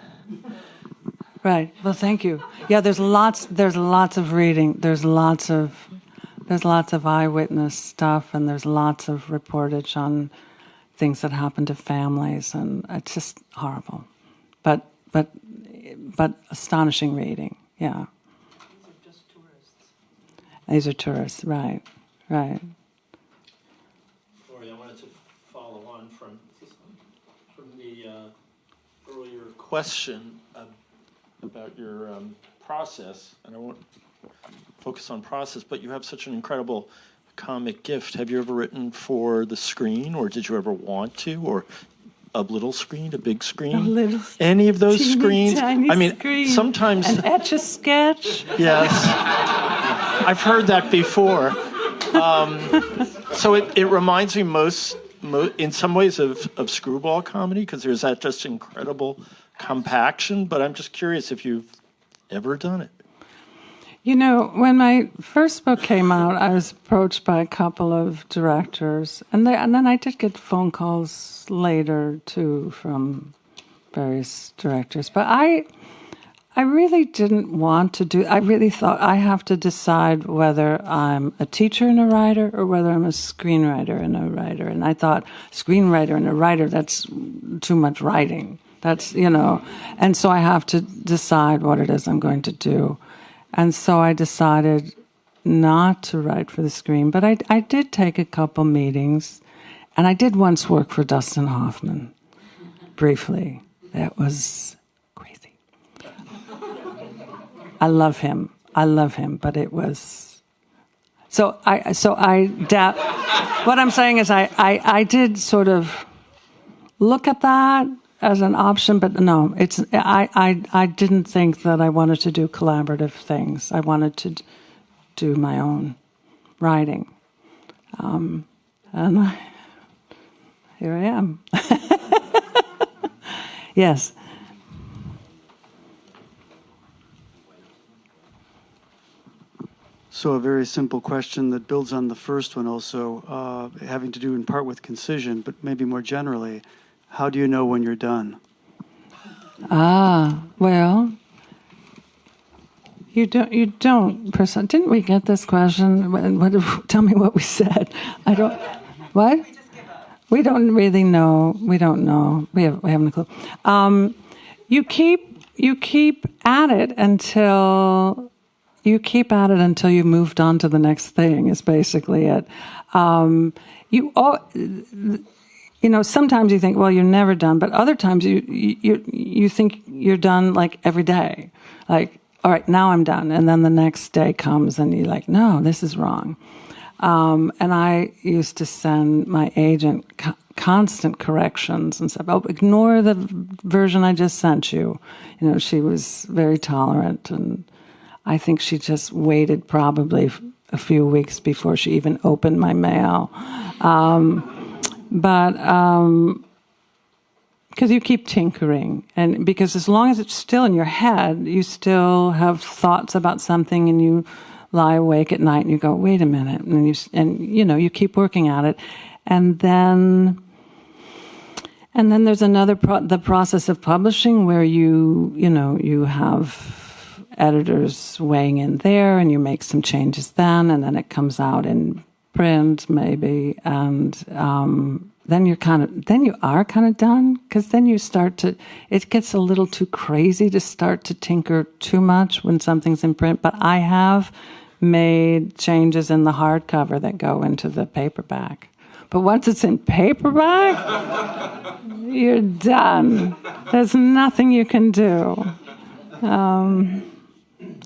Right. Well, thank you. Yeah, there's lots of reading. There's lots of eyewitness stuff, and there's lots of reportage on things that happen to families, and it's just horrible, but astonishing reading. Yeah. These are just tourists. These are tourists. Right. Lorrie, I wanted to follow on from the earlier question about your process, and I won't focus on process, but you have such an incredible comic gift. Have you ever written for the screen, or did you ever want to, or a little screen, a big screen? Any of those screens? I mean, screen. Sometimes an Etch-a-Sketch. Yes, I've heard that before. So it reminds me most in some ways of screwball comedy, because there's that just incredible compaction. But I'm just curious if you've ever done it. You know, when my first book came out, I was approached by a couple of directors, and then I did get phone calls later too from various directors. But I really didn't want to do. I really thought I have to decide whether I'm a teacher and a writer or whether I'm a screenwriter and a writer. And I thought screenwriter and a writer, that's too much writing. That's, you know, and so I have to decide what it is I'm going to do. And so I decided not to write for the screen, but I did take a couple meetings, and I did once work for Dustin Hoffman, briefly. That was crazy. I love him, but it was... So I doubt... What I'm saying is I did sort of look at that as an option, but no, I didn't think that I wanted to do collaborative things. I wanted to do my own writing. And here I am. Yes. So a very simple question that builds on the first one also, having to do in part with concision, but maybe more generally. How do you know when you're done? Well, you don't. Didn't we get this question? Tell me what we said. I don't. What? We don't really know. We don't know. We haven't a clue. You keep at it until you've moved on to the next thing. Is basically it. you all, sometimes you think, well, you're never done, but other times you think you're done like every day. Like, all right, now I'm done. And then the next day comes and you're like, no, this is wrong. And I used to send my agent constant corrections and stuff. Oh, ignore the version I just sent you. She was very tolerant, and I think she just waited probably a few weeks before she even opened my mail. Because you keep tinkering, and because as long as it's still in your head, you still have thoughts about something, and you lie awake at night and you go, wait a minute, and you keep working at it, and then there's the process of publishing where you have editors weighing in there, and you make some changes then, and then it comes out in print maybe, and then you are kind of done, because then it gets a little too crazy to start to tinker too much when something's in print. But I have made changes in the hardcover that go into the paperback. But once it's in paperback, you're done. There's nothing you can do.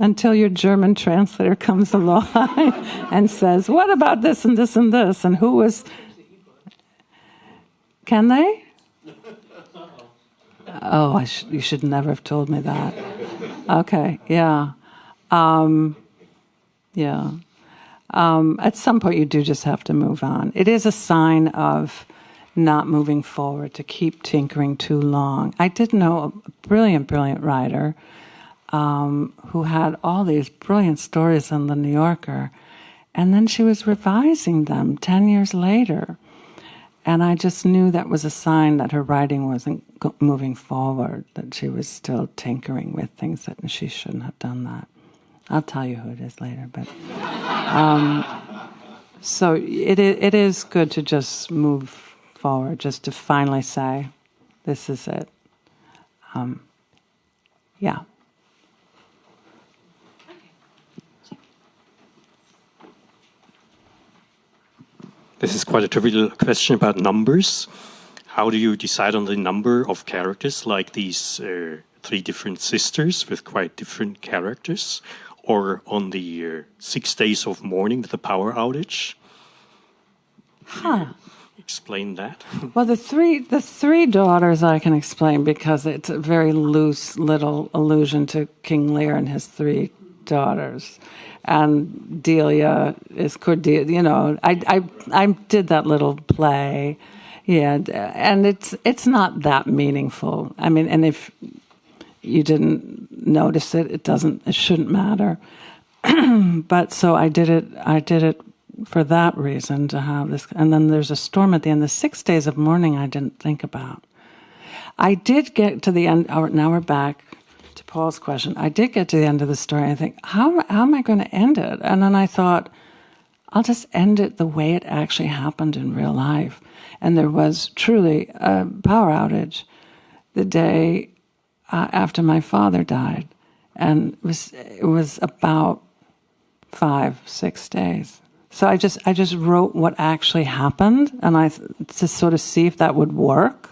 Until your German translator comes along and says, what about this and this and this? And who was... Can they? Oh, you should never have told me that. Okay, yeah. At some point, you do just have to move on. It is a sign of not moving forward to keep tinkering too long. I did know a brilliant, brilliant writer who had all these brilliant stories in the New Yorker, and then she was revising them 10 years later. And I just knew that was a sign that her writing wasn't moving forward, that she was still tinkering with things that she shouldn't have done that. I'll tell you who it is later. But so it is good to just move forward, just to finally say, this is it. Yeah. This is quite a trivial question about numbers. How do you decide on the number of characters, like these 3 different sisters with quite different characters, or on the 6 days of mourning with the power outage? Explain that. Well, the three daughters I can explain, because it's a very loose little allusion to King Lear and his 3 daughters. And Delia is Cordelia. I did that little play, yeah, and it's not that meaningful. I mean, and if you didn't notice it, it shouldn't matter. But so I did it for that reason, to have this. And then there's a storm at the end. The 6 days of mourning I didn't think about. I did get to the end. Now we're back to Paul's question. I did get to the end of the story. I think, how am I going to end it? And then I thought, I'll just end it the way it actually happened in real life. And there was truly a power outage the day after my father died. And it was about 5-6 days. So I just wrote what actually happened, and to sort of see if that would work.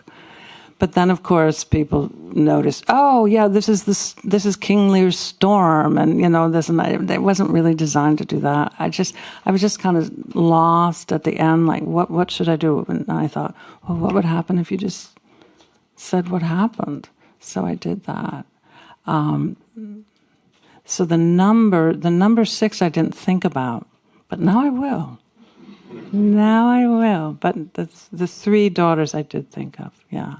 But then, of course, people noticed, oh, yeah, this is King Lear's storm, and, this and that. It wasn't really designed to do that. I was just kind of lost at the end, like, what should I do? And I thought, well, what would happen if you just said what happened? So I did that. So the number 6 I didn't think about, but now I will. Now I will. But the 3 daughters I did think of, yeah.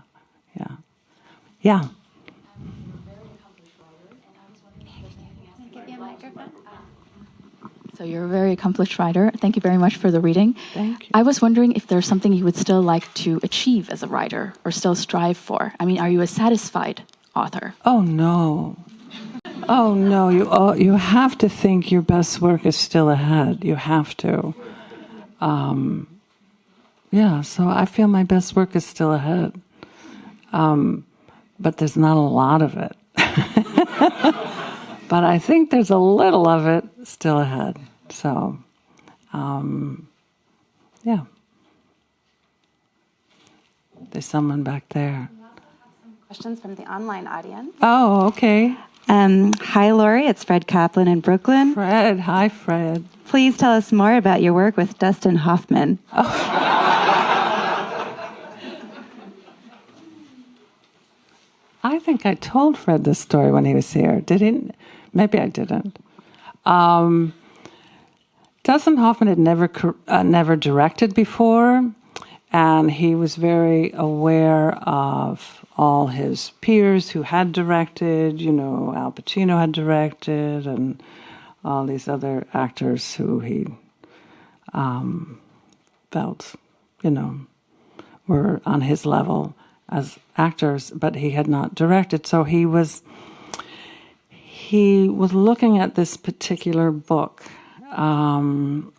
So you're a very accomplished writer. Thank you very much for the reading. Thank you. I was wondering if there's something you would still like to achieve as a writer or still strive for. I mean, are you a satisfied author? Oh, no. Oh, no. You have to think your best work is still ahead. You have to. So I feel my best work is still ahead. But there's not a lot of it. But I think there's a little of it still ahead. So, yeah. There's someone back there. Questions from the online audience. Oh, okay. Hi, Lorrie. It's Fred Kaplan in Brooklyn. Fred. Hi, Fred. Please tell us more about your work with Dustin Hoffman. I think I told Fred this story when he was here. Maybe I didn't. Dustin Hoffman had never directed before, and he was very aware of all his peers who had directed. Al Pacino had directed, and all these other actors who he felt, were on his level as actors, but he had not directed. So he was looking at this particular book, and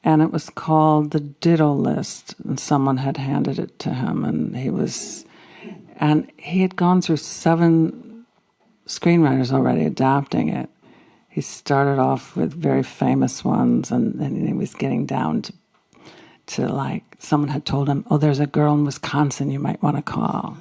it was called The Ditto List, and someone had handed it to him, and he had gone through 7 screenwriters already adapting it. He started off with very famous ones, and then he was getting down to like, someone had told him, oh, there's a girl in Wisconsin you might want to call.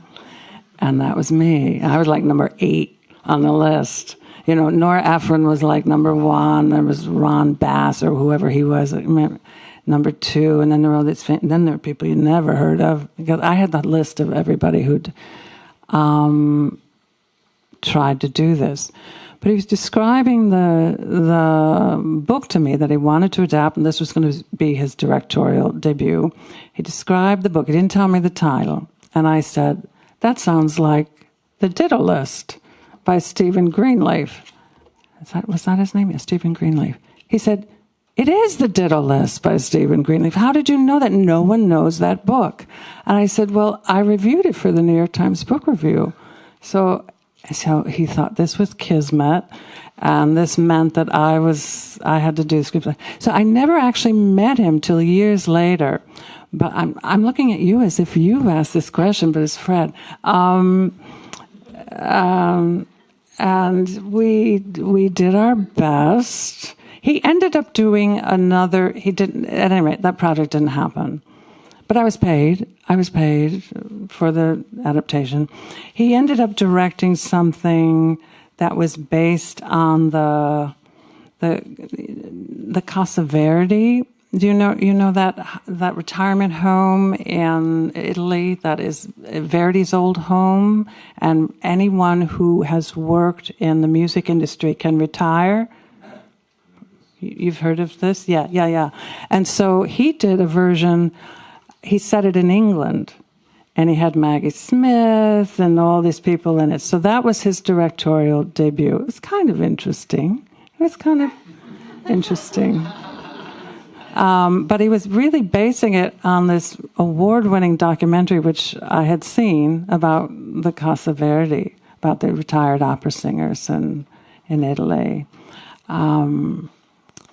And that was me. I was like number 8 on the list. Nora Ephron was like number 1. There was Ron Bass or whoever he was, number 2. And then there were all these, then there were people you never heard of. Because I had that list of everybody who'd tried to do this. But he was describing the book to me that he wanted to adapt, and this was going to be his directorial debut. He described the book. He didn't tell me the title. And I said, that sounds like The Ditto List by Stephen Greenleaf. Was that his name? Yeah, Stephen Greenleaf. He said, it is The Ditto List by Stephen Greenleaf. How did you know that? No one knows that book. And I said, well, I reviewed it for the New York Times Book Review. So he thought this was kismet, and this meant that I had to do scripts. So I never actually met him till years later. But I'm looking at you as if you've asked this question, but it's Fred. And we did our best. He ended up doing another. He didn't. At any rate, that project didn't happen. But I was paid. I was paid for the adaptation. He ended up directing something that was based on the Casa Verdi. Do you know that retirement home in Italy that is Verdi's old home, and anyone who has worked in the music industry can retire? You've heard of this? Yeah. And so he did a version. He set it in England, and he had Maggie Smith and all these people in it. So that was his directorial debut. It was kind of interesting. But he was really basing it on this award-winning documentary, which I had seen about the Casa Verdi, about the retired opera singers in Italy.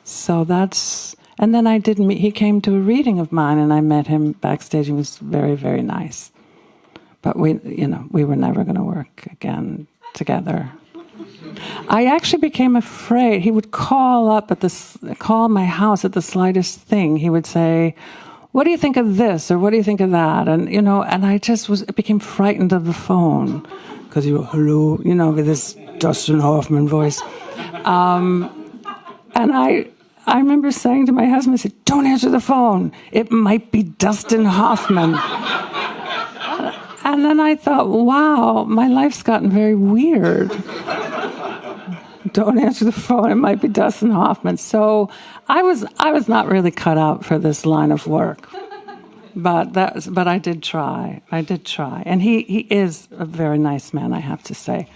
So that's... And then he came to a reading of mine, and I met him backstage. He was very, very nice. But we were never going to work again together. I actually became afraid. He would call my house at the slightest thing. He would say, what do you think of this? Or what do you think of that? And, and I became frightened of the phone. Because you go, hello, with this Dustin Hoffman voice. And I remember saying to my husband, I said, don't answer the phone. It might be Dustin Hoffman. And then I thought, wow, my life's gotten very weird. Don't answer the phone. It might be Dustin Hoffman. So I was not really cut out for this line of work. But I did try. And he is a very nice man, I have to say.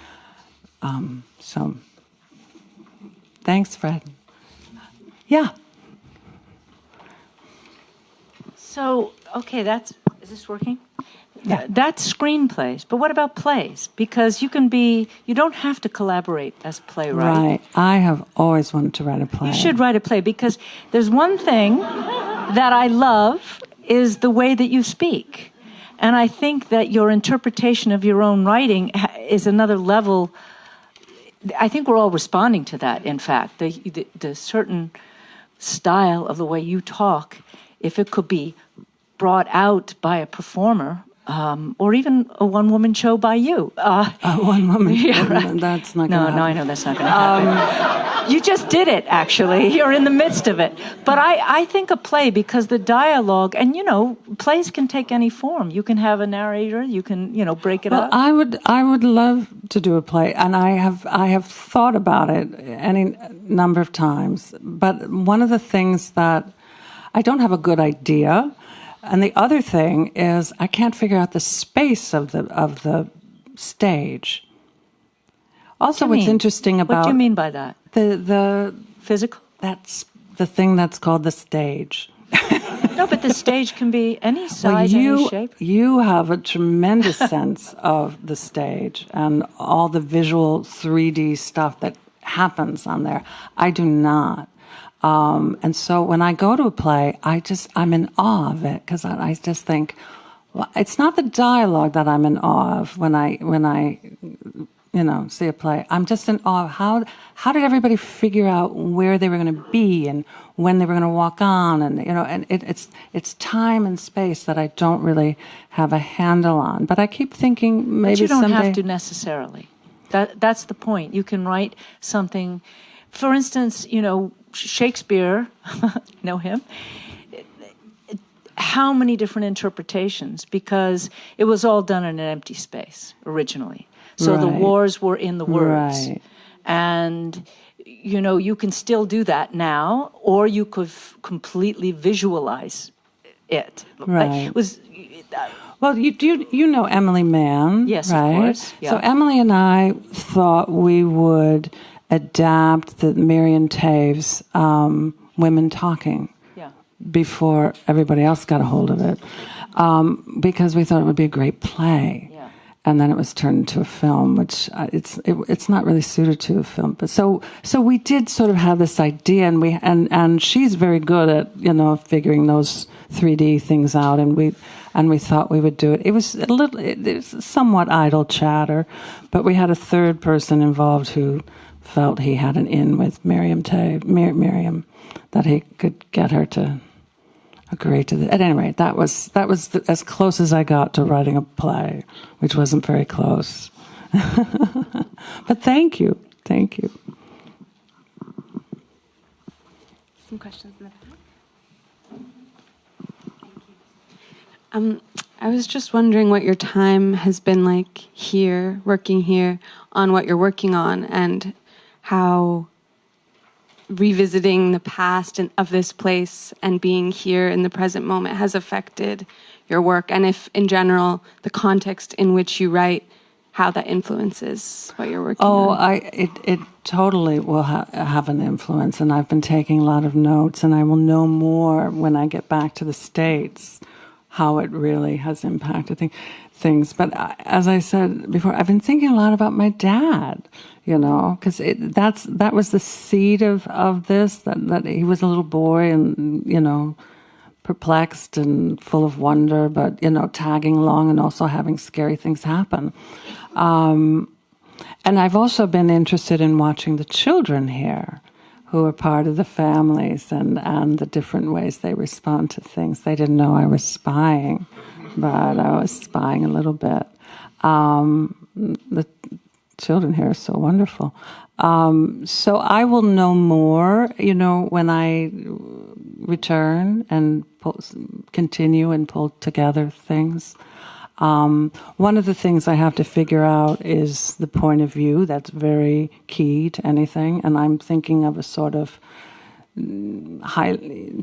So thanks, Fred. Yeah. So, okay, is this working? Yeah. That's screenplays, but what about plays? Because you don't have to collaborate as a playwright. Right. I have always wanted to write a play. You should write a play, because there's one thing that I love is the way that you speak. And I think that your interpretation of your own writing is another level. I think we're all responding to that, in fact. The certain style of the way you talk, if it could be brought out by a performer, or even a one-woman show by you. One woman. Yeah, right. That's not going to happen. No, I know that's not going to happen. You just did it, actually. You're in the midst of it. But I think a play, because the dialogue, and, plays can take any form. You can have a narrator, you can, break it up. I would love to do a play, and I have thought about it any number of times. But one of the things that I don't have a good idea, and the other thing is I can't figure out the space of the stage. Also, what's interesting about what do you mean by that? The physical? That's the thing that's called the stage. No, but the stage can be any size, any shape. You have a tremendous sense of the stage and all the visual 3D stuff that happens on there. I do not. And so when I go to a play, I'm in awe of it, because I just think, well, it's not the dialogue that I'm in awe of when I see a play. I'm just in awe of how did everybody figure out where they were going to be and when they were going to walk on, and it's time and space that I don't really have a handle on. But I keep thinking maybe but you don't someday have to necessarily. That's the point. You can write something. For instance, Shakespeare, know him. How many different interpretations? Because it was all done in an empty space originally. So the wars were in the words. Right. And, you can still do that now, or you could completely visualize it. Right. Well, you know Emily Mann, yes, right? Of course. Yeah. So Emily and I thought we would adapt the Marion Tave's Women Talking before everybody else got a hold of it, because we thought it would be a great play. Yeah. And then it was turned into a film, which it's not really suited to a film. But so we did sort of have this idea, and she's very good at figuring those 3D things out, and we thought we would do it. It was somewhat idle chatter, but we had a third person involved who felt he had an in with Miriam, that he could get her to agree to that. At any rate, that was as close as I got to writing a play, which wasn't very close. But thank you. Some questions in the back. I was just wondering what your time has been like here, working here, on what you're working on, and how revisiting the past of this place and being here in the present moment has affected your work, and if, in general, the context in which you write, how that influences what you're working on. It totally will have an influence, and I've been taking a lot of notes, and I will know more when I get back to the States how it really has impacted things. But as I said before, I've been thinking a lot about my dad, because that was the seed of this, that he was a little boy and, perplexed and full of wonder, but, tagging along and also having scary things happen. And I've also been interested in watching the children here, who are part of the families, and the different ways they respond to things. They didn't know I was spying, but I was spying a little bit. The children here are so wonderful. So I will know more, when I return and continue and pull together things. One of the things I have to figure out is the point of view. That's very key to anything. And I'm thinking of a sort of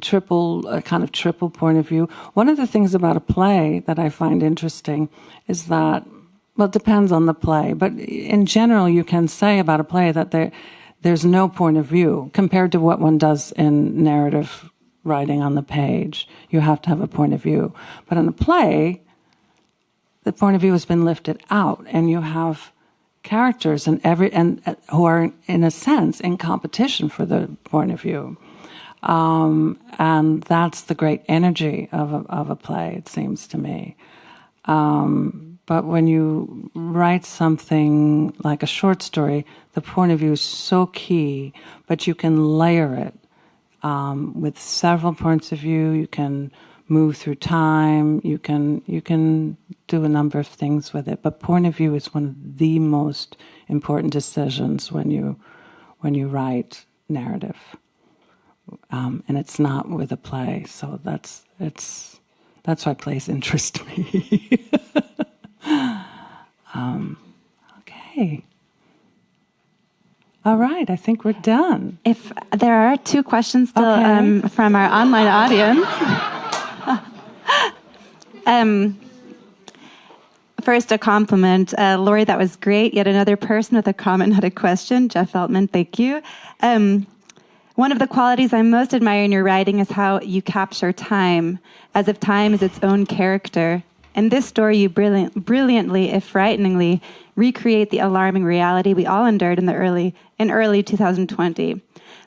triple point of view. One of the things about a play that I find interesting is that, well, it depends on the play, but in general, you can say about a play that there's no point of view compared to what one does in narrative writing on the page. You have to have a point of view. But in a play, the point of view has been lifted out, and you have characters who are, in a sense, in competition for the point of view. And that's the great energy of a play, it seems to me. But when you write something like a short story, the point of view is so key, but you can layer it with several points of view. You can move through time. You can do a number of things with it. But point of view is one of the most important decisions when you write narrative. And it's not with a play, so that's why plays interest me. Okay. All right, I think we're done. If there are 2 questions still from our online audience. First, a compliment. Lorrie, that was great. Yet another person with a comment had a question. Jeff Feltman, thank you. One of the qualities I most admire in your writing is how you capture time, as if time is its own character. In this story, you brilliantly, if frighteningly, recreate the alarming reality we all endured in early 2020.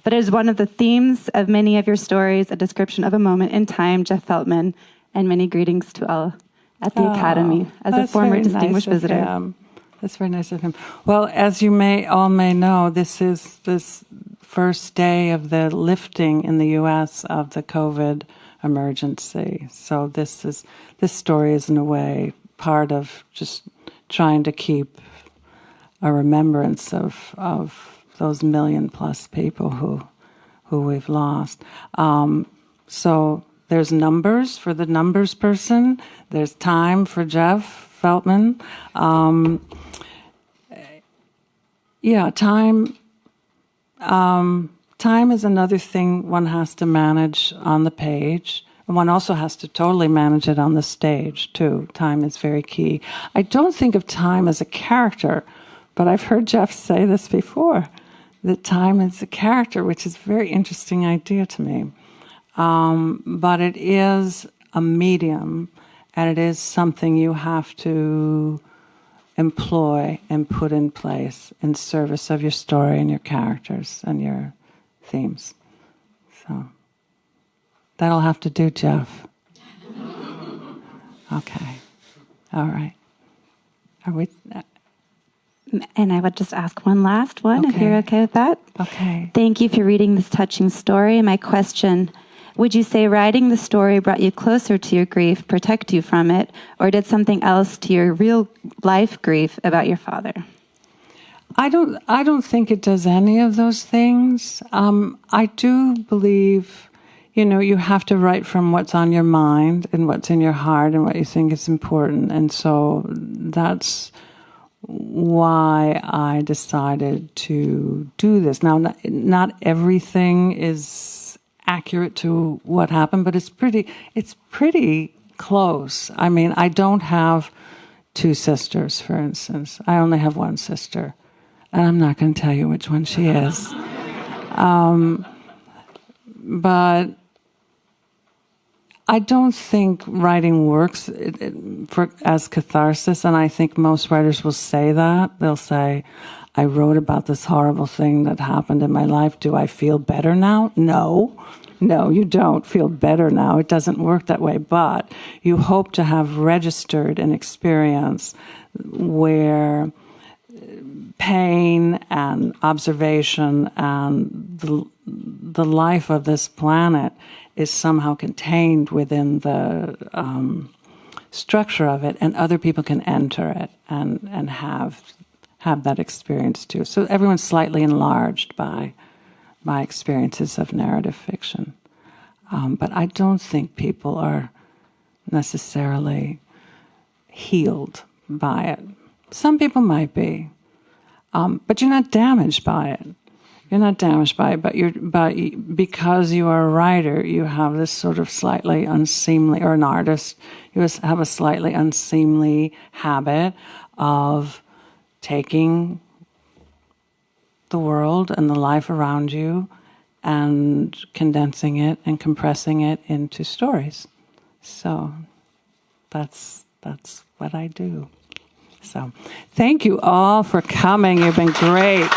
But it is one of the themes of many of your stories, a description of a moment in time. Jeff Feltman, and many greetings to all at the Academy as a former distinguished visitor. That's very nice of him. Well, as you all may know, this is this first day of the lifting in the U.S. of the COVID emergency. So this story is in a way part of just trying to keep a remembrance of those million-plus people who we've lost. So there's numbers for the numbers person. There's time for Jeff Feltman. Time is another thing one has to manage on the page. And one also has to totally manage it on the stage, too. Time is very key. I don't think of time as a character, but I've heard Jeff say this before, that time is a character, which is a very interesting idea to me. But it is a medium, and it is something you have to employ and put in place in service of your story and your characters and your themes. So that'll have to do, Jeff. Okay. All right. Are we... And I would just ask one last one, if you're okay with that. Okay. Thank you for reading this touching story. My question, would you say writing the story brought you closer to your grief, protect you from it, or did something else to your real life grief about your father? I don't think it does any of those things. I do believe, you have to write from what's on your mind and what's in your heart and what you think is important. And so that's why I decided to do this. Now, not everything is accurate to what happened, but it's pretty close. I mean, I don't have 2 sisters, for instance. I only have 1 sister, and I'm not going to tell you which one she is. But I don't think writing works as catharsis, and I think most writers will say that. They'll say, I wrote about this horrible thing that happened in my life. Do I feel better now? No, you don't feel better now. It doesn't work that way. But you hope to have registered an experience where pain and observation and the life of this planet is somehow contained within the structure of it, and other people can enter it and have that experience too. So everyone's slightly enlarged by experiences of narrative fiction. But I don't think people are necessarily healed by it. Some people might be, but you're not damaged by it. You're not damaged by it, but because you are a writer, you have this sort of slightly unseemly, or an artist, you have a slightly unseemly habit of taking the world and the life around you and condensing it and compressing it into stories. So that's what I do. So thank you all for coming. You've been great.